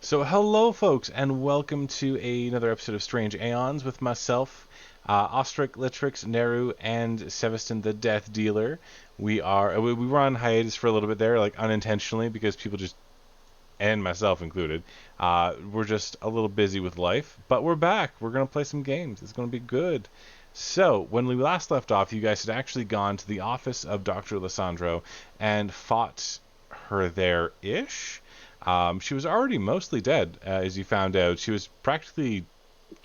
So hello folks and welcome to another episode of Strange Aeons with myself, Ostrich, Litrix, Neru, and Sevestin the Death Dealer. We were on hiatus for a little bit there, like unintentionally, because people just, and myself included, we're just a little busy with life, but we're back. We're going to play some games. It's going to be good. So, when we last left off, you guys had actually gone to the office of Dr. Lissandro and fought her there-ish. She was already mostly dead, as you found out. She was practically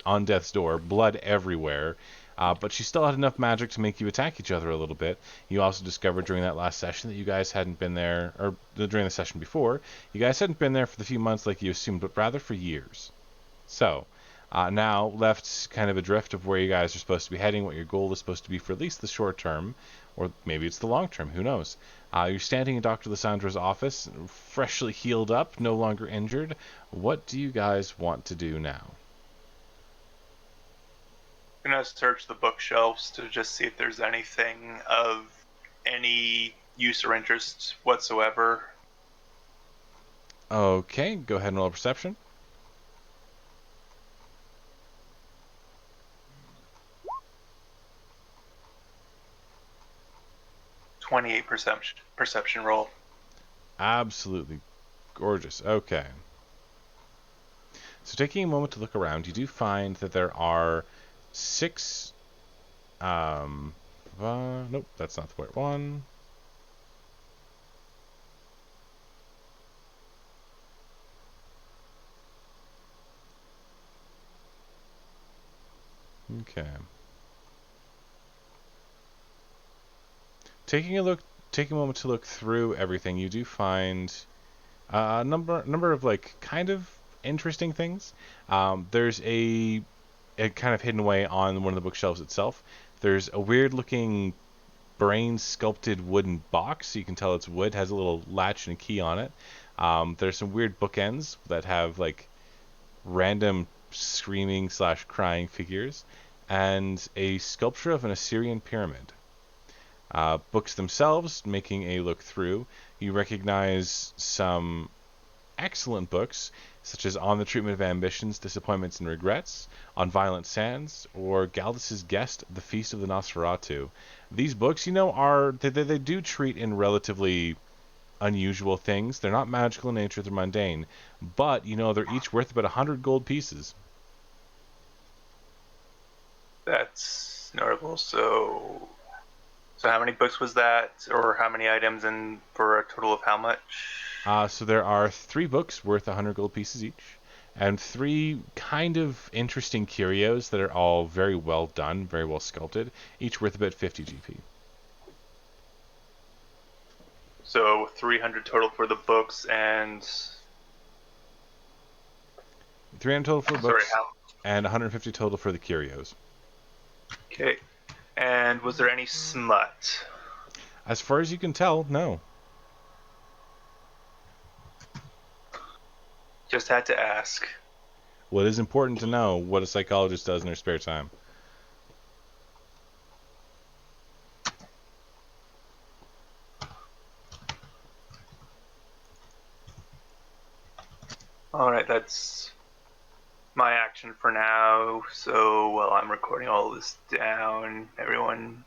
on death's door, blood everywhere. But she still had enough magic to make you attack each other a little bit. You also discovered during that last session that you guys hadn't been there, or during the session before, you guys hadn't been there for the few months like you assumed, but rather for years. So, now left kind of adrift of where you guys are supposed to be heading, what your goal is supposed to be for at least the short term, or maybe it's the long term, who knows. You're standing in Dr. Lissandro's office, freshly healed up, no longer injured. What do you guys want to do now? I'm gonna search the bookshelves to just see if there's anything of any use or interest whatsoever. Okay, go ahead and roll a perception. 28 perception roll. Absolutely gorgeous. Okay. So taking a moment to look around, you do find that there are six. Nope, that's not the right one. Okay. Taking a moment to look through everything, you do find a number of like kind of interesting things. There's a kind of hidden away on one of the bookshelves itself. There's a weird looking brain sculpted wooden box, so you can tell it's wood, has a little latch and a key on it. There's some weird bookends that have like random screaming slash crying figures, and a sculpture of an Assyrian pyramid. Books themselves, making a look through, you recognize some excellent books, such as On the Treatment of Ambitions, Disappointments, and Regrets, On Violent Sands, or Galdus's Guest, The Feast of the Nosferatu. These books, they do treat in relatively unusual things. They're not magical in nature, they're mundane, but, they're each worth about 100 gold pieces. That's notable. So how many books was that, or how many items, and for a total of how much? So there are 3 books worth 100 gold pieces each, and 3 kind of interesting curios that are all very well done, very well sculpted, each worth about 50 GP. So 300 total for the books, and 300 total for the sorry, books, how? and 150 total for the curios. Okay. And was there any smut? As far as you can tell, no. Just had to ask. Well, it is important to know what a psychologist does in their spare time. Alright, that's my action for now. So while I'm recording all this down, everyone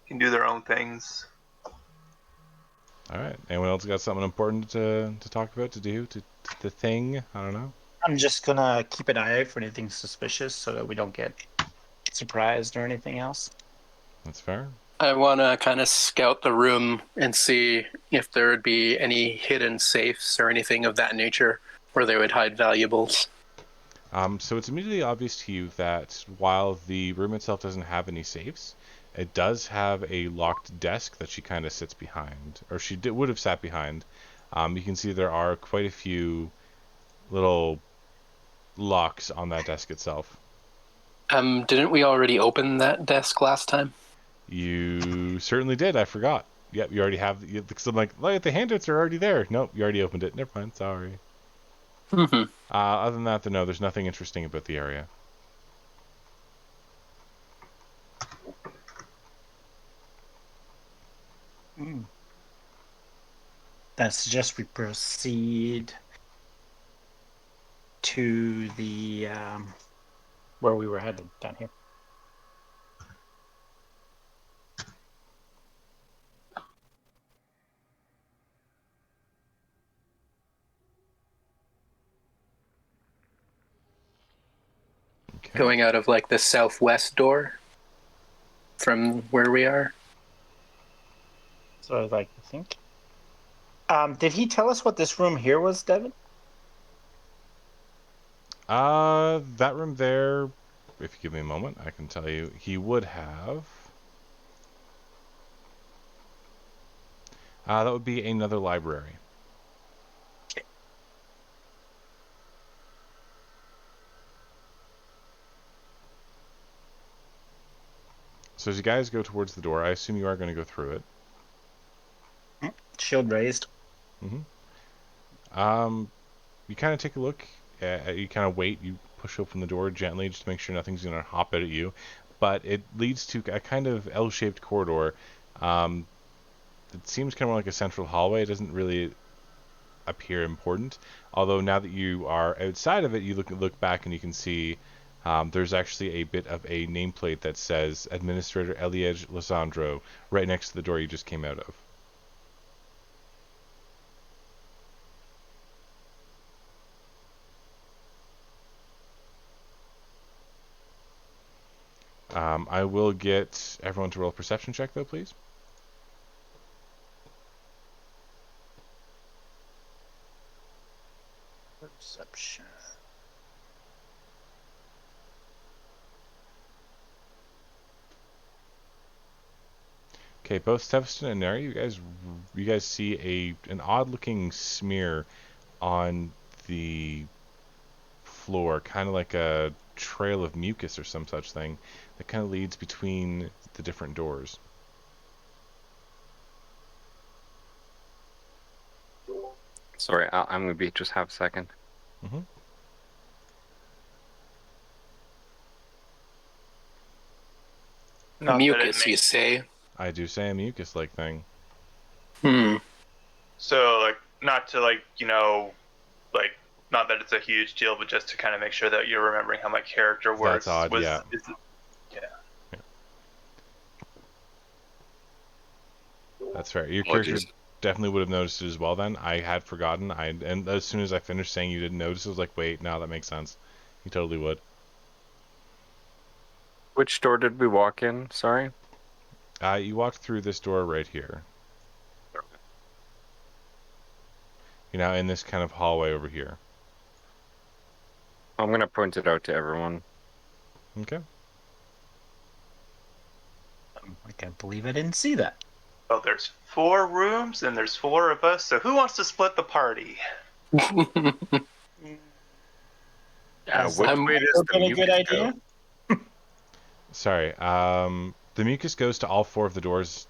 can do their own things. All right. Anyone else got something important to talk about, to do, to the thing? I don't know. I'm just gonna keep an eye out for anything suspicious so that we don't get surprised or anything else. That's fair. I want to kind of scout the room and see if there would be any hidden safes or anything of that nature where they would hide valuables. So it's immediately obvious to you that while the room itself doesn't have any safes, it does have a locked desk that she kind of sits behind, or would have sat behind. You can see there are quite a few little locks on that desk itself. Didn't we already open that desk last time? You certainly did. I forgot. Yep, you already have. Because I'm like, look, the handouts are already there. Nope, you already opened it. Never mind. Sorry. Mm-hmm. Other than that, no, there's nothing interesting about the area. Then I suggest we proceed to the where we were headed down here. Okay. Going out of like the southwest door from where we are. So I'd like to think. Did he tell us what this room here was, Devin? That room there, if you give me a moment, I can tell you. He would have. That would be another library. So as you guys go towards the door, I assume you are going to go through it. Shield raised. You kind of take a look. You kind of wait. You push open the door gently just to make sure nothing's going to hop out at you. But it leads to a kind of L-shaped corridor. It seems kind of more like a central hallway. It doesn't really appear important. Although now that you are outside of it, you look back and you can see there's actually a bit of a nameplate that says Administrator Eliej Lissandro right next to the door you just came out of. I will get everyone to roll a perception check, though, please. Perception. Okay, both Steveston and Neri, you guys see an odd-looking smear on the floor, kind of like a trail of mucus or some such thing that kind of leads between the different doors. Sorry, I'm gonna be just half a second. Not that it Mucus, you makes say? I do say a mucus-like thing. so like not to like not that it's a huge deal, but just to kind of make sure that you're remembering how my character works. That's odd, yeah. That's fair. Your character definitely would have noticed it as well then. I had forgotten. And as soon as I finished saying you didn't notice, I was like, wait, no, that makes sense. You totally would. Which door did we walk in? Sorry? You walked through this door right here. You're now in this kind of hallway over here. I'm gonna point it out to everyone. Okay. I can't believe I didn't see that. Well, there's 4 rooms and there's 4 of us, so who wants to split the party? Which way does the a good mucus idea. go? Sorry. The mucus goes to all 4 of the doors.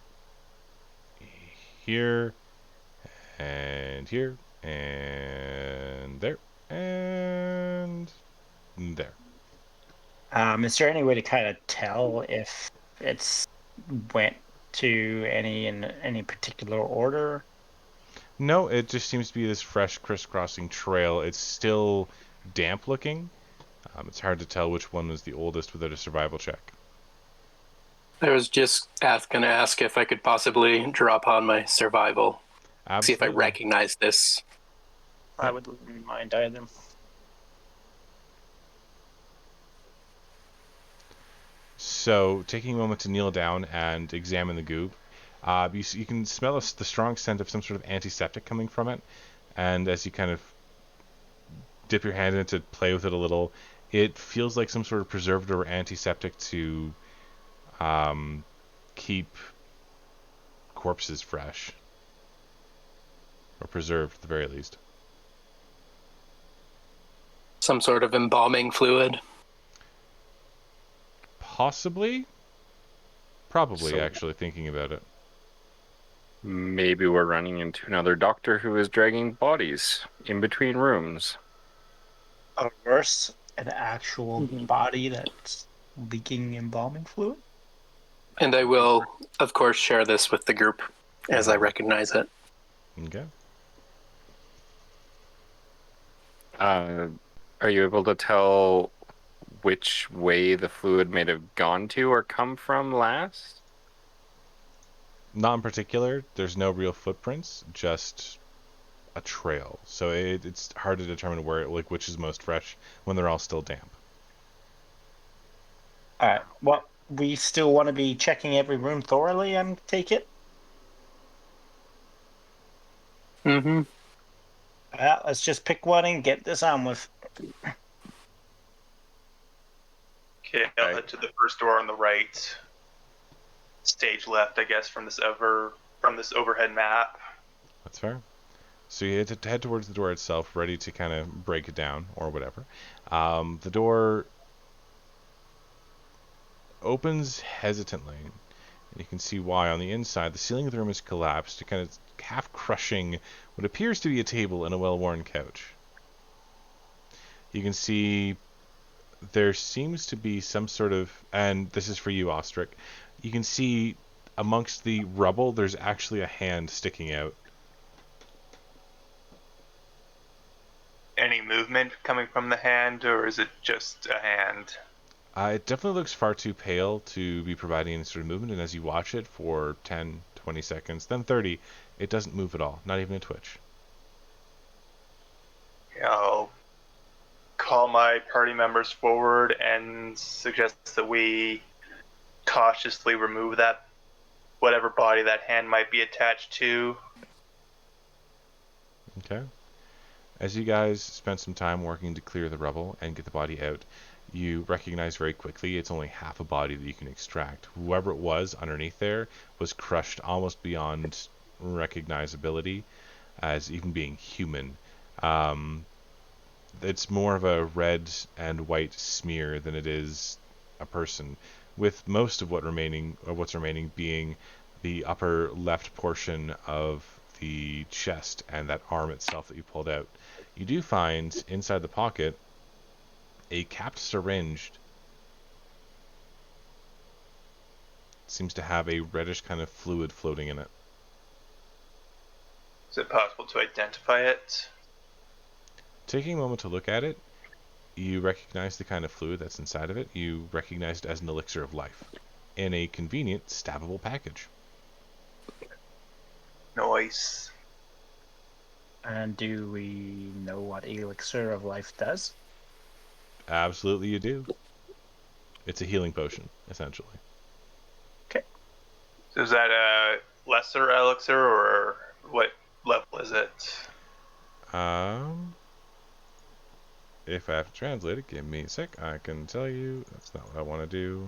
Here, and here, and there, and there. Is there any way to kind of tell if it's went to in any particular order? No, it just seems to be this fresh crisscrossing trail. It's still damp looking. It's hard to tell which one was the oldest without a survival check. I was just going to ask if I could possibly drop on my survival. Absolutely. See if I recognize this. I wouldn't mind either. So, taking a moment to kneel down and examine the goop, you can smell the strong scent of some sort of antiseptic coming from it. And as you kind of dip your hand in it to play with it a little, it feels like some sort of preservative or antiseptic to keep corpses fresh. Or preserved, at the very least. Some sort of embalming fluid. Possibly? Probably, So- actually, thinking about it. Maybe we're running into another doctor who is dragging bodies in between rooms. Or worse, an actual body that's leaking embalming fluid? And I will, of course, share this with the group as I recognize it. Okay. Are you able to tell which way the fluid may have gone to or come from last? Not in particular. There's no real footprints, just a trail. So it's hard to determine where, like, which is most fresh when they're all still damp. All right. Well, we still want to be checking every room thoroughly, and take it. Mm-hmm. Let's just pick one and get this on with. Okay, I'll Right. head to the first door on the right. Stage left, I guess, from this overhead map. That's fair. So you head towards the door itself, ready to kind of break it down or whatever. The door opens hesitantly, and you can see why. On the inside, the ceiling of the room is collapsed, kind of half crushing what appears to be a table and a well-worn couch. You can see there seems to be some sort of, and this is for you, Ostrich, you can see amongst the rubble there's actually a hand sticking out. Any movement coming from the hand, or is it just a hand? It definitely looks far too pale to be providing any sort of movement, and as you watch it for 10, 20 seconds, then 30, it doesn't move at all, not even a twitch. I'll call my party members forward and suggest that we cautiously remove that whatever body that hand might be attached to. Okay. As you guys spend some time working to clear the rubble and get the body out, you recognize very quickly it's only half a body that you can extract. Whoever it was underneath there was crushed almost beyond recognizability as even being human. It's more of a red and white smear than it is a person, with most of what's remaining being the upper left portion of the chest and that arm itself that you pulled out. You do find inside the pocket a capped syringe. Seems to have a reddish kind of fluid floating in it. Is it possible to identify it? Taking a moment to look at it, you recognize the kind of fluid that's inside of it. You recognize it as an elixir of life in a convenient, stabbable package. Nice. And do we know what elixir of life does? Absolutely you do. It's a healing potion, essentially. So is that a lesser elixir, or what level is it? If I have to translate it, give me a sec. I can tell you. That's not what I want to do.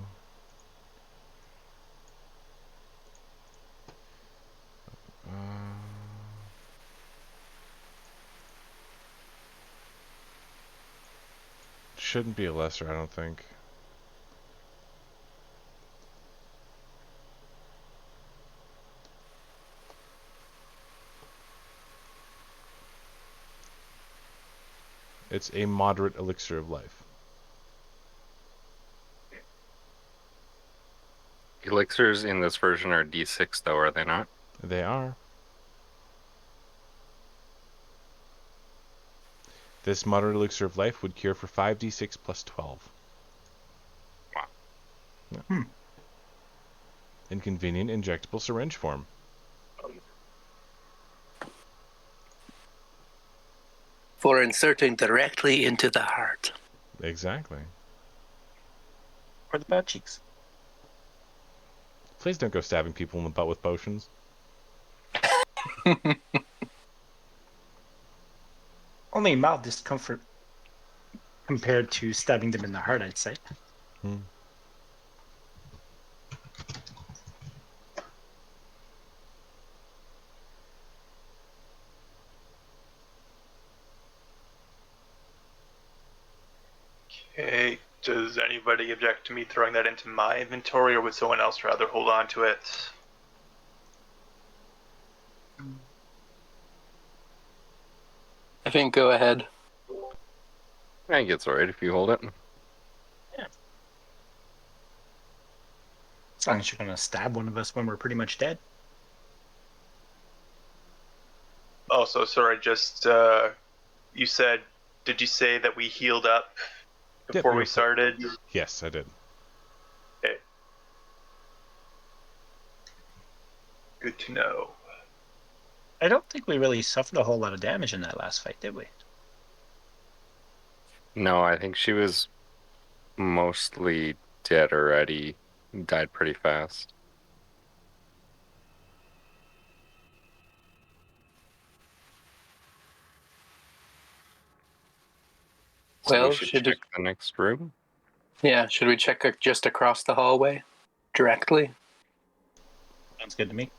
Shouldn't be a lesser, I don't think. It's a moderate elixir of life. Elixirs in this version are D6, though, are they not? They are. This moderate elixir of life would cure for 5d6 plus 12. Wow. Yeah. In convenient injectable syringe form. For inserting directly into the heart. Exactly. Or the butt cheeks? Please don't go stabbing people in the butt with potions. Only mild discomfort compared to stabbing them in the heart, I'd say. Okay, does anybody object to me throwing that into my inventory, or would someone else rather hold on to it? I think go ahead. I think it's alright if you hold it. As long as you're going to stab one of us when we're pretty much dead. Also, sorry, just, you said Did you say that we healed up Yep, before you we were started? Yes, I did. Okay. Good to know. I don't think we really suffered a whole lot of damage in that last fight, did we? No, I think she was mostly dead already. Died pretty fast. So Well, we should should check the next room. should we check just across the hallway directly? Sounds good to me.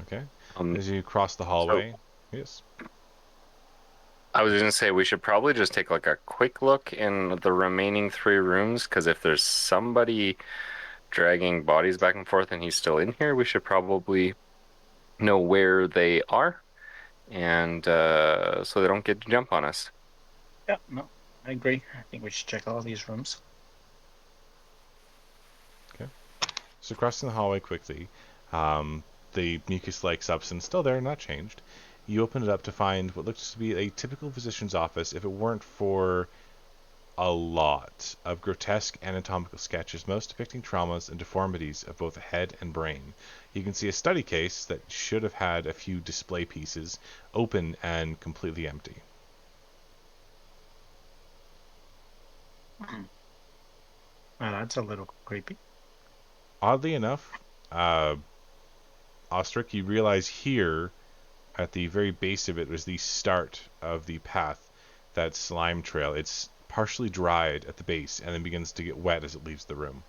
Okay. Um, As you cross the hallway, yes. I was going to say we should probably just take like a quick look in the remaining 3 rooms, because if there's somebody dragging bodies back and forth and he's still in here, we should probably know where they are, and so they don't get to jump on us. Yeah, no, I agree. I think we should check all these rooms. So crossing the hallway quickly, the mucus-like substance still there, not changed. You open it up to find what looks to be a typical physician's office if it weren't for a lot of grotesque anatomical sketches, most depicting traumas and deformities of both the head and brain. You can see a study case that should have had a few display pieces open and completely empty. That's a little creepy. Oddly enough, Ostrich, you realize here at the very base of it was the start of the path, that slime trail. It's partially dried at the base and then begins to get wet as it leaves the room.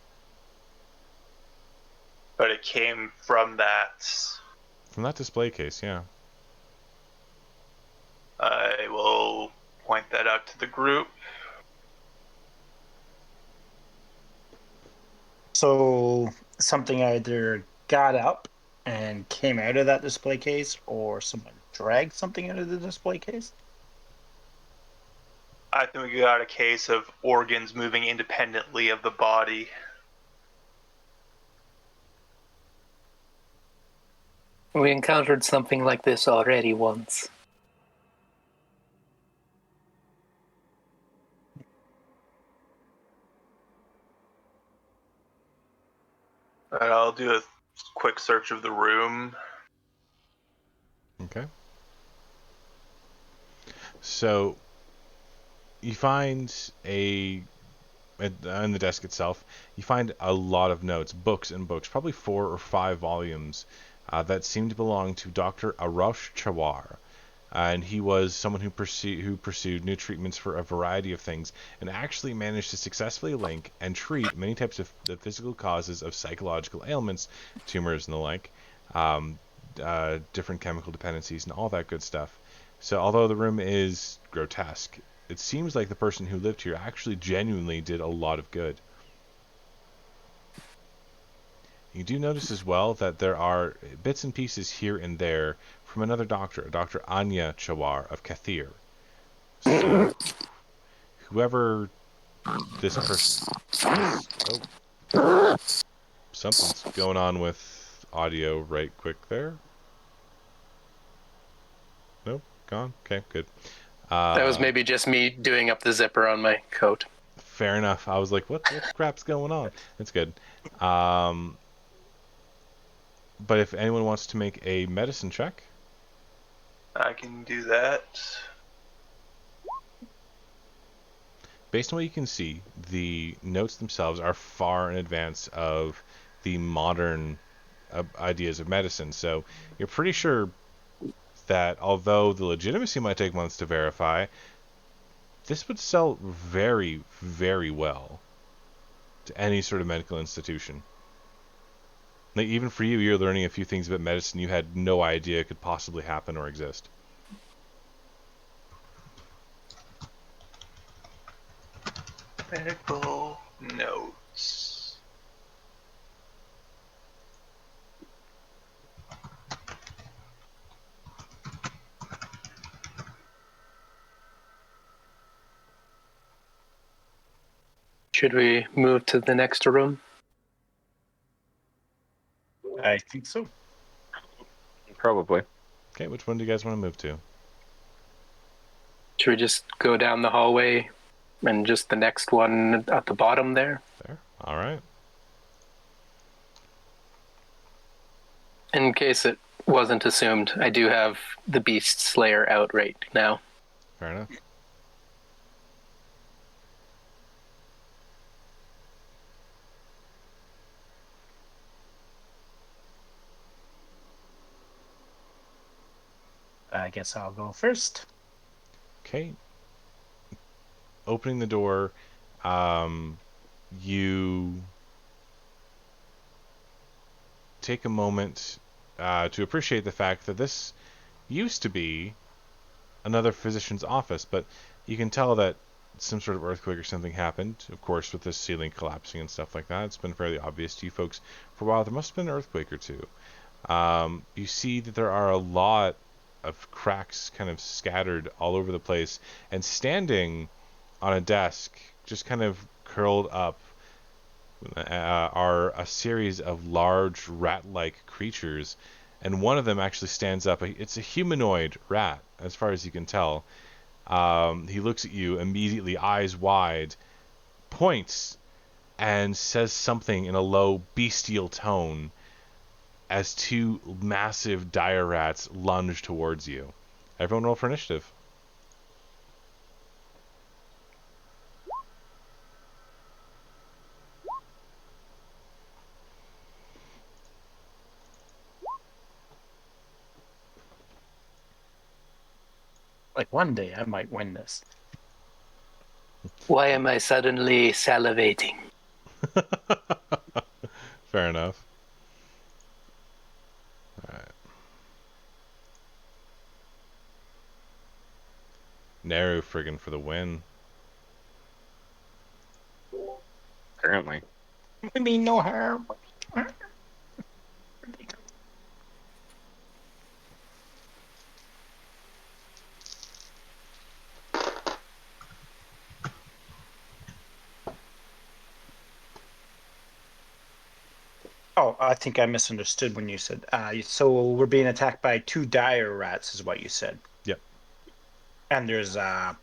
But it came from that. From that display case, yeah. I will point that out to the group. So something either got up and came out of that display case, or someone dragged something out of the display case. I think we got a case of organs moving independently of the body. We encountered something like this already once. I'll do a quick search of the room. Okay. So you find on the desk itself, you find a lot of notes, books and books, probably 4 or 5 volumes that seem to belong to Dr. Arosh Chawar. And he was someone who pursued new treatments for a variety of things and actually managed to successfully link and treat many types of the physical causes of psychological ailments, tumors and the like, different chemical dependencies and all that good stuff. So although the room is grotesque, it seems like the person who lived here actually genuinely did a lot of good. You do notice as well that there are bits and pieces here and there from another doctor, Dr. Anya Chawar of Kathir. So, whoever this person... Oh, something's going on with audio right quick there. Nope, gone? Okay, good. That was maybe just me doing up the zipper on my coat. Fair enough. I was like, what the crap's going on? That's good. But if anyone wants to make a medicine check... I can do that. Based on what you can see, the notes themselves are far in advance of the modern ideas of medicine. So you're pretty sure that although the legitimacy might take months to verify, this would sell very, very well to any sort of medical institution. Like even for you, you're learning a few things about medicine you had no idea could possibly happen or exist. Medical notes. Should we move to the next room? I think so. Probably. Okay, which one do you guys want to move to? Should we just go down the hallway and just the next one at the bottom there? There. All right. In case it wasn't assumed, I do have the Beast Slayer out right now. Fair enough. I guess I'll go first. Okay. Opening the door, you take a moment to appreciate the fact that this used to be another physician's office, but you can tell that some sort of earthquake or something happened, of course, with this ceiling collapsing and stuff like that. It's been fairly obvious to you folks for a while. There must have been an earthquake or two. You see that there are a lot of cracks kind of scattered all over the place, and standing on a desk, just kind of curled up, are a series of large rat-like creatures, and one of them actually stands up. It's a humanoid rat, as far as you can tell. He looks at you immediately, eyes wide, points, and says something in a low, bestial tone as two massive dire rats lunge towards you. Everyone roll for initiative. Like one day I might win this. Why am I suddenly salivating? Fair enough. Alright. Naru friggin' for the win. Apparently. I mean no harm. Oh, I think I misunderstood when you said. So we're being attacked by two dire rats, is what you said. Yep. And there's a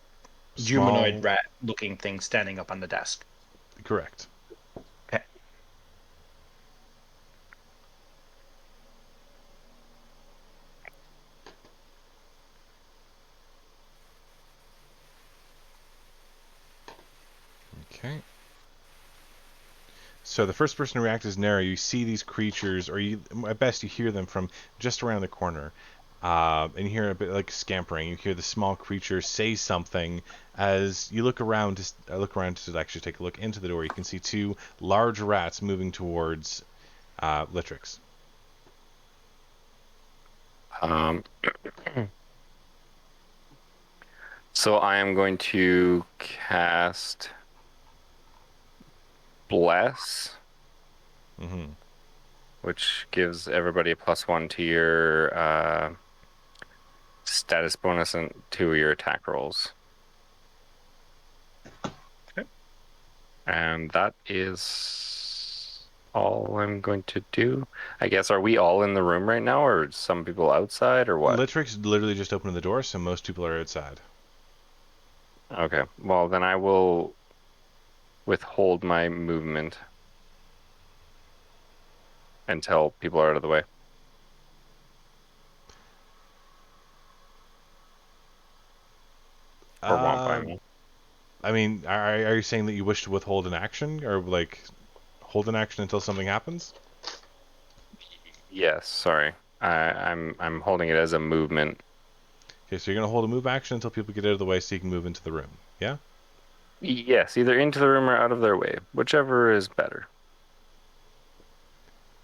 Small... humanoid rat-looking thing standing up on the desk. Correct. Okay. Okay. So the first person to react is Nara. You see these creatures, or at best you hear them from just around the corner. And you hear a bit like scampering. You hear the small creature say something as you look around to actually take a look into the door. You can see two large rats moving towards Litrix. So I am going to cast Bless, which gives everybody a +1 to your status bonus and to your attack rolls. Okay. And that is all I'm going to do. I guess, are we all in the room right now, or some people outside, or what? Litrix literally just opened the door, so most people are outside. Okay, well then I will withhold my movement until people are out of the way. Or won't by me. I mean, are you saying that you wish to withhold an action, or like hold an action until something happens? Yes, sorry. I'm holding it as a movement. Okay, so you're gonna hold a move action until people get out of the way, so you can move into the room. Yeah. Yes, either into the room or out of their way, whichever is better.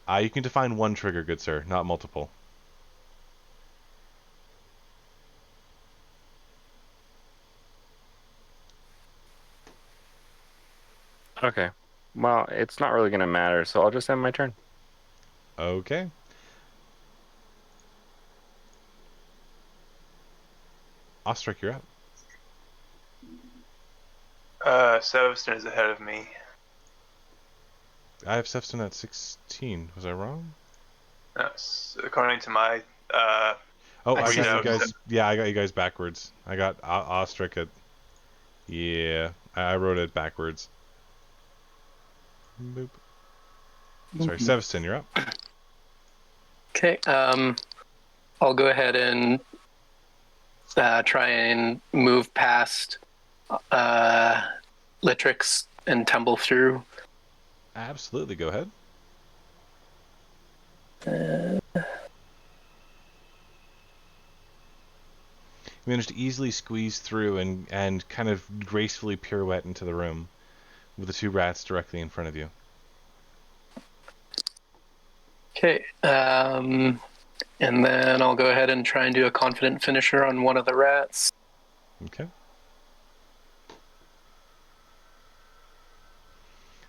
You can define one trigger, good sir, not multiple. Okay. Well, it's not really going to matter, so I'll just end my turn. Okay. Ostrich, you're up. Seveston is ahead of me. I have Sefton at 16. Was I wrong? Yes, according to my Oh, I Actually, got you no, guys. Yeah, I got you guys backwards. I got Ostrich at. Yeah, I wrote it backwards. Boop. Sorry, Seveston, you're up. Okay. I'll go ahead and try and move past Litrix and tumble through. Absolutely, go ahead. You managed to easily squeeze through and kind of gracefully pirouette into the room with the two rats directly in front of you. Okay. And then I'll go ahead and try and do a confident finisher on one of the rats. Okay.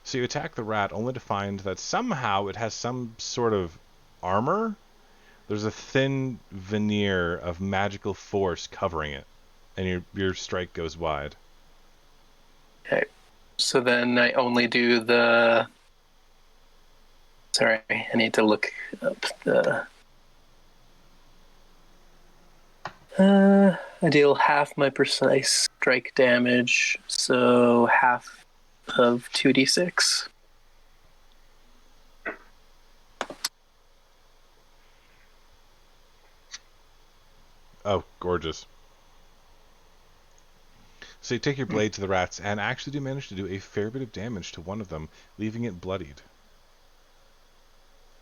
So you attack the rat only to find that somehow it has some sort of armor. There's a thin veneer of magical force covering it, and your strike goes wide. Okay. So then I only do the. Sorry, I need to look up the. I deal half my precise strike damage, so half of 2d6. Oh, gorgeous. So you take your blade to the rats and actually do manage to do a fair bit of damage to one of them, leaving it bloodied.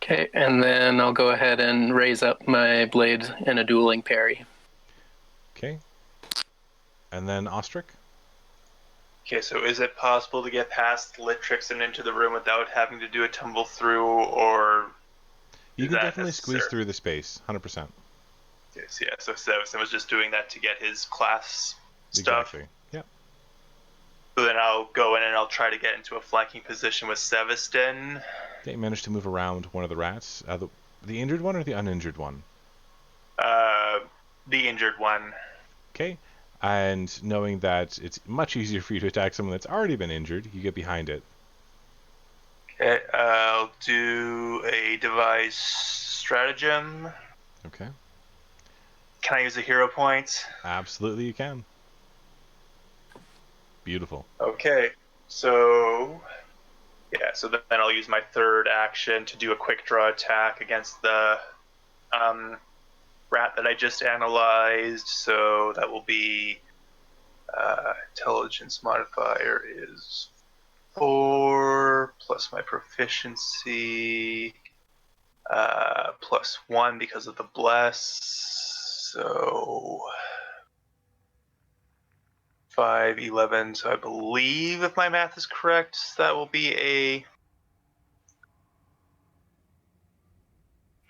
Okay, and then I'll go ahead and raise up my blade in a dueling parry. Okay. And then Ostrich? Okay, so is it possible to get past Litrix and into the room without having to do a tumble through, or You is can that definitely squeeze necessary? through the space, 100%. Yes, yeah, so Sevison was just doing that to get his class stuff. Exactly. Yep. So then I'll go in and I'll try to get into a flanking position with Seveston. Okay, you managed to move around one of the rats. The injured one or the uninjured one? The injured one. Okay. And knowing that it's much easier for you to attack someone that's already been injured, you get behind it. Okay, I'll do a device stratagem. Okay. Can I use a hero point? Absolutely you can. Beautiful. Okay, so yeah, so then I'll use my third action to do a quick draw attack against the rat that I just analyzed. So that will be intelligence modifier is 4 plus my proficiency plus 1 because of the bless. So 5, 11. So I believe, if my math is correct, that will be a.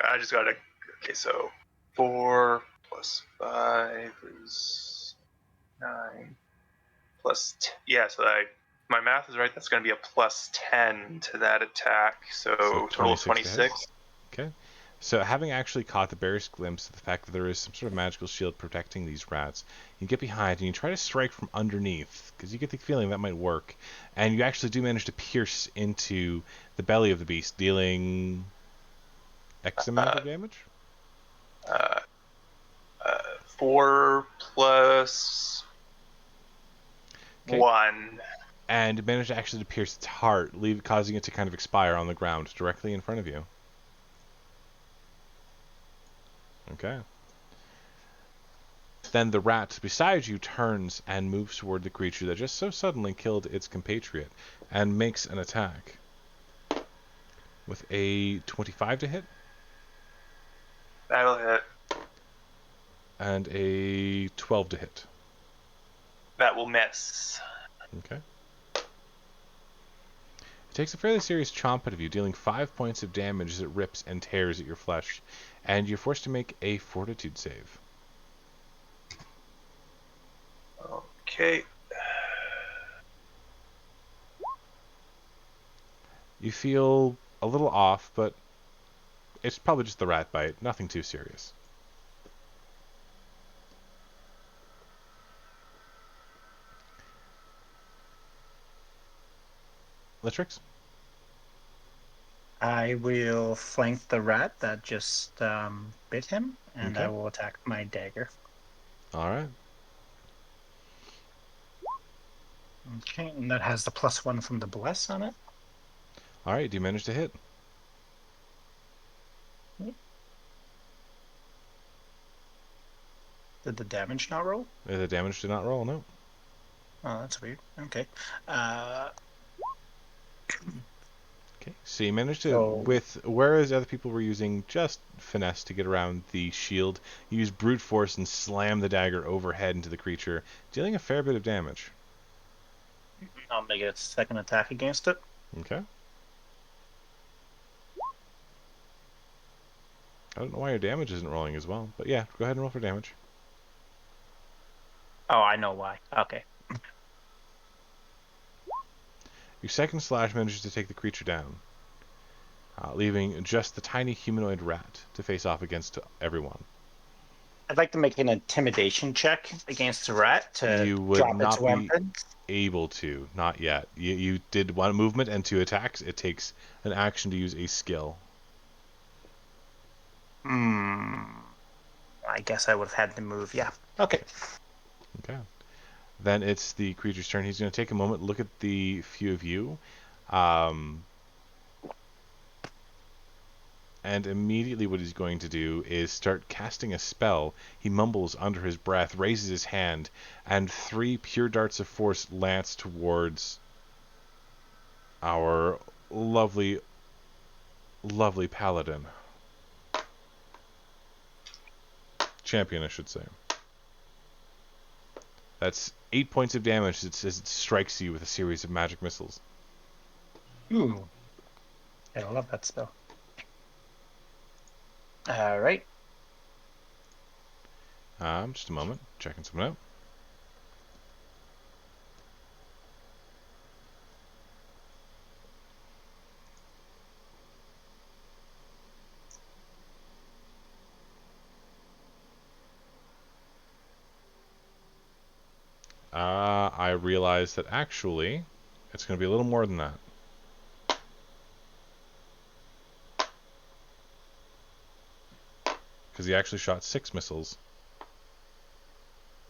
I just got to. Okay, so 4 plus 5 is 9 plus. Yeah, so my math is right. That's going to be a plus 10 to that attack. So total of 26 to hit. 26. Okay. So having actually caught the barest glimpse of the fact that there is some sort of magical shield protecting these rats, you get behind and you try to strike from underneath, because you get the feeling that might work, and you actually do manage to pierce into the belly of the beast, dealing X amount of damage? 4 plus Okay. 1. And manage actually to pierce its heart, causing it to kind of expire on the ground directly in front of you. Okay. Then the rat beside you turns and moves toward the creature that just so suddenly killed its compatriot and makes an attack with a 25 to hit That'll hit. and a 12 to hit. That will miss. Okay. It takes a fairly serious chomp out of you, dealing 5 points of damage as it rips and tears at your flesh, and you're forced to make a fortitude save. Okay. You feel a little off, but it's probably just the rat bite, nothing too serious. Litrix? I will flank the rat that just bit him, and I Okay. will attack my dagger. All right. Okay, and that has the +1 from the bless on it. All right. Do you manage to hit? Did the damage not roll? The damage did not roll. No. Oh, that's weird. Okay. Okay. So you managed to, So whereas other people were using just finesse to get around the shield, you use brute force and slam the dagger overhead into the creature, dealing a fair bit of damage. I'll make a second attack against it. Okay. I don't know why your damage isn't rolling as well, but yeah, go ahead and roll for damage. Oh, I know why. Okay. Your second slash manages to take the creature down, leaving just the tiny humanoid rat to face off against everyone. I'd like to make an intimidation check against the rat to You would drop its not be weapons. able to, not yet. You did one movement and 2 attacks. It takes an action to use a skill. I guess I would have had to move. Yeah. Okay. Okay. Then it's the creature's turn. He's going to take a moment, look at the few of you, and immediately what he's going to do is start casting a spell. He mumbles under his breath, raises his hand, and 3 pure darts of force lance towards our lovely, lovely paladin. Champion, I should say. That's 8 points of damage as it strikes you with a series of magic missiles. Ooh. I love that spell. All right. Just a moment. Checking something out. I realize that actually it's going to be a little more than that. Because he actually shot 6 missiles.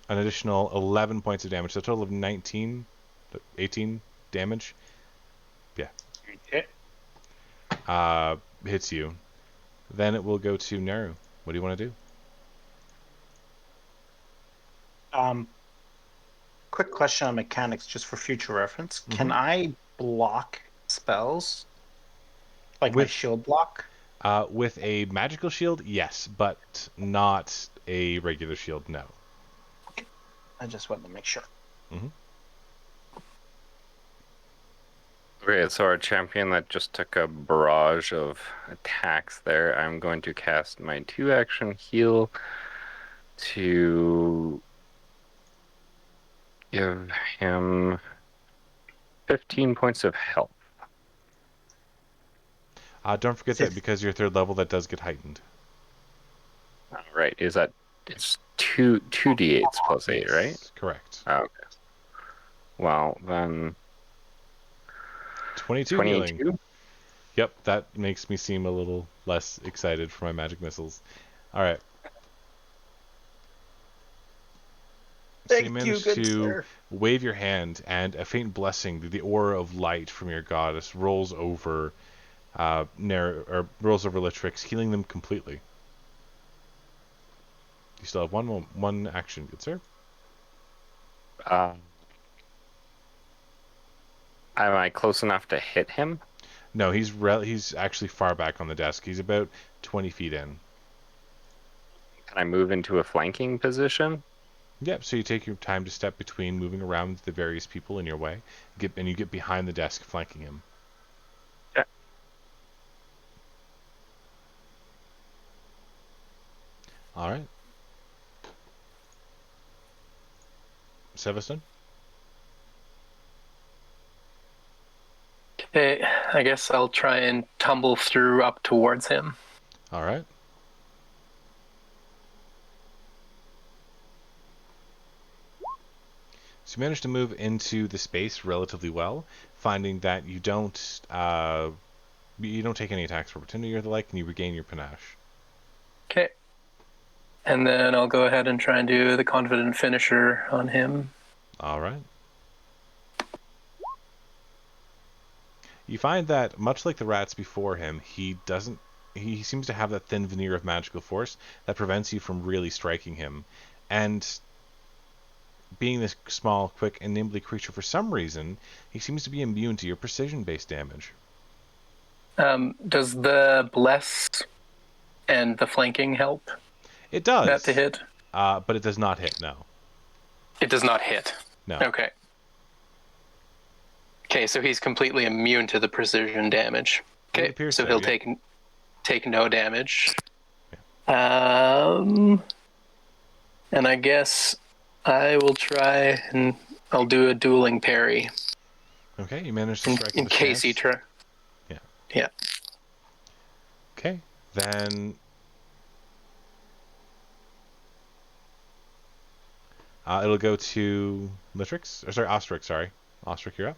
An additional 11 points of damage. So a total of 19, 18 damage. Yeah. Okay. Hits you. Then it will go to Neru. What do you want to do? Quick question on mechanics, just for future reference. Can Mhm. I block spells? Like my With shield block? with a magical shield, yes, but not a regular shield, no. I just wanted to make sure. Hmm. Okay, so our champion that just took a barrage of attacks there, I'm going to cast my 2-action heal to give him 15 points of health. Don't forget that because you're 3rd level, that does get heightened. All right, is that it's two d8s plus 8, right? Yes, correct. Oh, okay. Well, then 22 healing. 22. Yep, that makes me seem a little less excited for my magic missiles. All right. So you Thank you, manage good to sir. wave your hand, and a faint blessing, the aura of light from your goddess, rolls over rolls over Litrix, healing them completely. You still have one action, good sir. Am I close enough to hit him? No, he's actually far back on the desk. He's about 20 feet in. Can I move into a flanking position? Yep. So you take your time to step between, moving around the various people in your way, and you get behind the desk, flanking him. Yeah. All right. Seveston? Okay, I guess I'll try and tumble through up towards him. All right. So you manage to move into the space relatively well, finding that you don't You don't take any attacks of opportunity or the like, and you regain your panache. Okay. And then I'll go ahead and try and do the confident finisher on him. All right. You find that, much like the rats before him, he seems to have that thin veneer of magical force that prevents you from really striking him. And being this small, quick, and nimbly creature, for some reason, he seems to be immune to your precision-based damage. Does the bless and the flanking help It does. that to hit? But it does not hit, no. It does not hit. No. Okay. Okay, so he's completely immune to the precision damage. Okay, so he'll take no damage. Yeah. And I guess I will try and I'll do a dueling parry. Okay, you managed to strike in case he tries. Yeah. Yeah. Okay, then it'll go to Ostrich, sorry. Ostrich, you're up.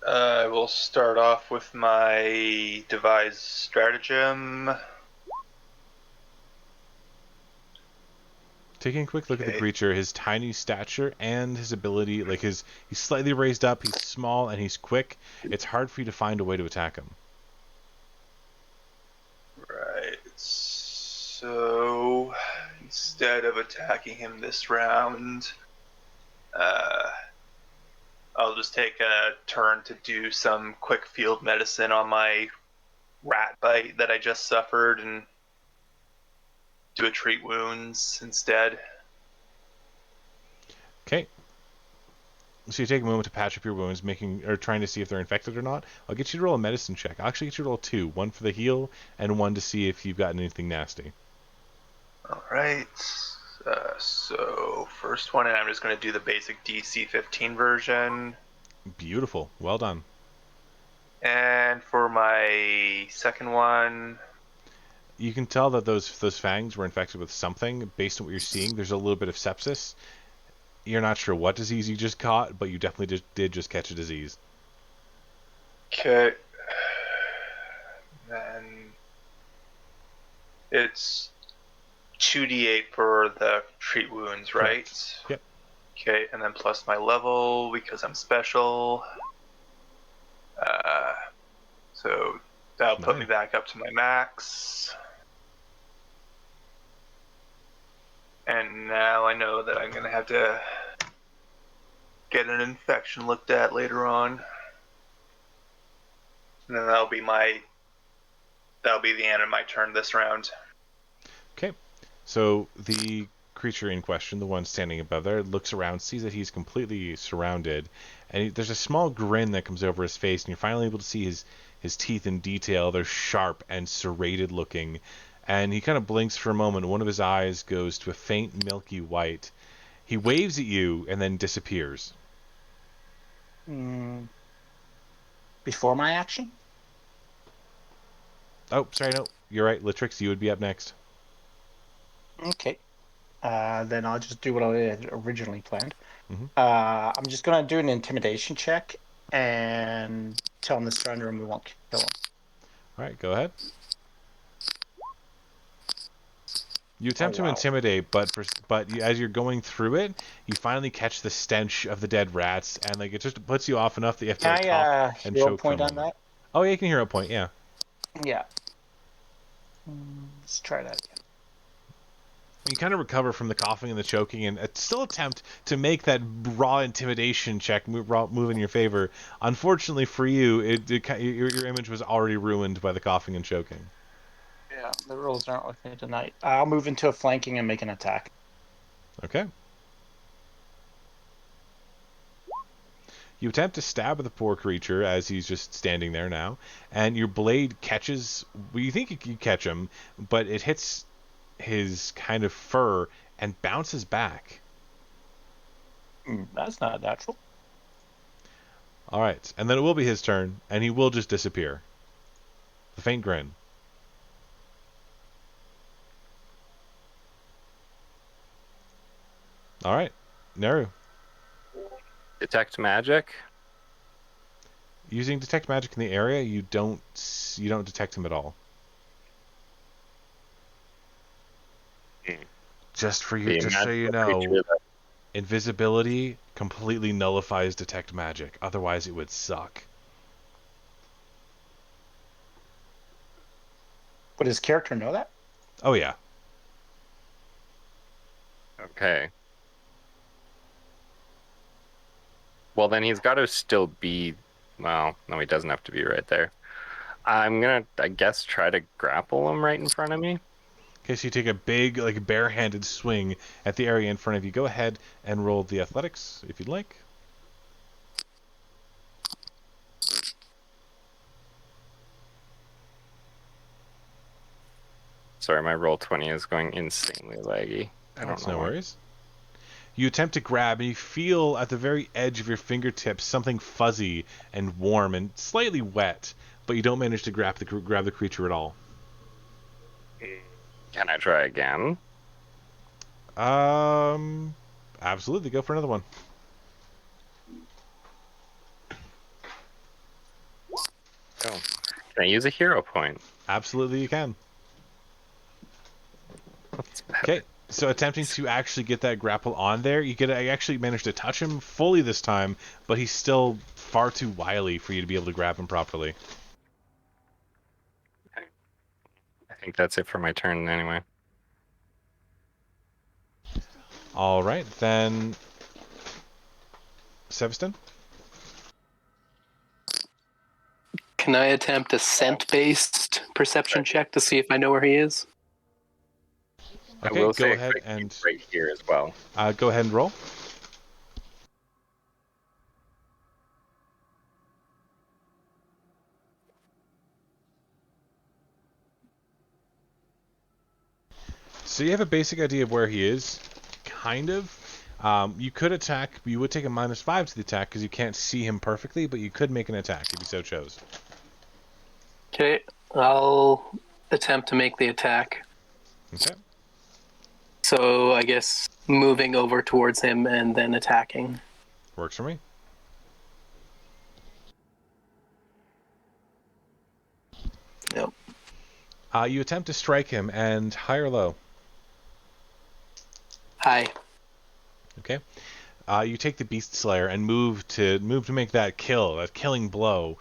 I will start off with my devised stratagem. Taking a quick look at the creature, his tiny stature and his ability, like he's slightly raised up, he's small, and he's quick. It's hard for you to find a way to attack him. Right. So instead of attacking him this round, I'll just take a turn to do some quick field medicine on my rat bite that I just suffered and do a treat wounds instead. Okay. So you take a moment to patch up your wounds, trying to see if they're infected or not. I'll get you to roll a medicine check. I'll actually get you to roll 2, one for the heal and one to see if you've gotten anything nasty. All right. So first one, and I'm just going to do the basic DC 15 version. Beautiful. Well done. And for my second one, you can tell that those fangs were infected with something. Based on what you're seeing, there's a little bit of sepsis. You're not sure what disease you just caught, but you definitely did just catch a disease. Okay. Then it's 2d8 for the treat wounds, right? Correct. Yep. Okay, and then plus my level because I'm special. So that'll put me back up to my max. And now I know that I'm going to have to get an infection looked at later on. And then that'll be the end of my turn this round. Okay. So the creature in question, the one standing above there, looks around, sees that he's completely surrounded, and there's a small grin that comes over his face, and you're finally able to see his teeth in detail. They're sharp and serrated looking, and he kind of blinks for a moment. One of his eyes goes to a faint milky white. He waves at you and then disappears. Before my action? Oh, sorry, no. You're right, Litrix, you would be up next. Okay. Then I'll just do what I had originally planned. Mm-hmm. I'm just going to do an intimidation check and tell him to surrender and we won't kill him. All right, go ahead. You attempt to intimidate, but as you're going through it, you finally catch the stench of the dead rats, and like it just puts you off enough that you have to cough and choke for a moment. That? Oh, yeah, you can hear a point, yeah. Yeah. Let's try that again. You kind of recover from the coughing and the choking, and still attempt to make that raw intimidation check move in your favor. Unfortunately for you, your image was already ruined by the coughing and choking. Yeah, the rules aren't with me tonight. I'll move into a flanking and make an attack. Okay. You attempt to stab the poor creature as he's just standing there now, and your blade catches. Well, you think you catch him, but it hits his kind of fur and bounces back. That's not natural. All right, and then it will be his turn, and he will just disappear. The faint grin. All right, Neru. Detect magic. Using detect magic in the area, you don't detect him at all. Just so you know, invisibility completely nullifies detect magic. Otherwise, it would suck. Would his character know that? Oh yeah. Okay. Well, then he's got to still be... Well, no, he doesn't have to be right there. I'm gonna, I guess, try to grapple him right in front of me. Okay, so you take a big, like, barehanded swing at the area in front of you. Go ahead and roll the athletics, if you'd like. Sorry, my roll 20 is going insanely laggy. I don't know No why. worries. You attempt to grab, and you feel at the very edge of your fingertips something fuzzy and warm and slightly wet, but you don't manage to grab the creature at all. Can I try again? Absolutely. Go for another one. Oh. Can I use a hero point? Absolutely, you can. Okay, so attempting to actually get that grapple on there, I actually managed to touch him fully this time, but he's still far too wily for you to be able to grab him properly. I think that's it for my turn anyway. All right, then Seviston? Can I attempt a scent-based perception check to see if I know where he is? Okay, I will go say ahead and right here as well. go ahead and roll. So you have a basic idea of where he is, kind of. You could attack. You would take a -5 to the attack because you can't see him perfectly, but you could make an attack if you so chose. Okay, I'll attempt to make the attack. Okay. So I guess moving over towards him and then attacking. Works for me. Yep. You attempt to strike him, and high or low? High. Okay. You take the Beast Slayer and move to make that killing blow.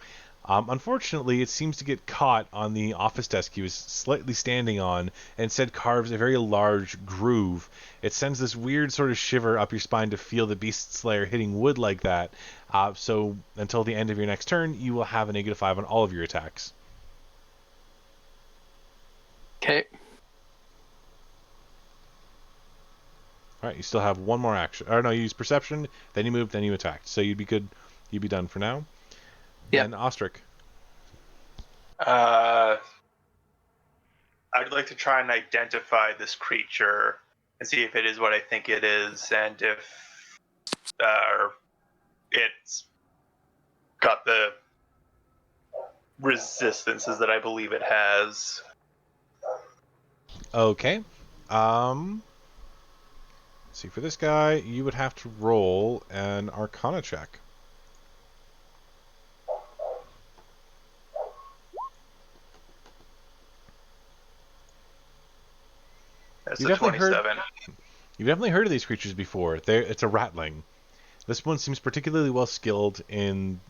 Unfortunately, it seems to get caught on the office desk he was slightly standing on, and instead carves a very large groove. It sends this weird sort of shiver up your spine to feel the Beast Slayer hitting wood like that. So until the end of your next turn, you will have a -5 on all of your attacks. Okay. All right, you still have one more action. Or no, you use perception, then you moved, then you attacked. So you'd be good. You'd be done for now. Yeah. Then Ostrich. I'd like to try and identify this creature and see if it is what I think it is, and if it's got the resistances that I believe it has. Okay. See, for this guy, you would have to roll an Arcana check. That's a 27. You've definitely heard of these creatures before. It's a Ratling. This one seems particularly well skilled in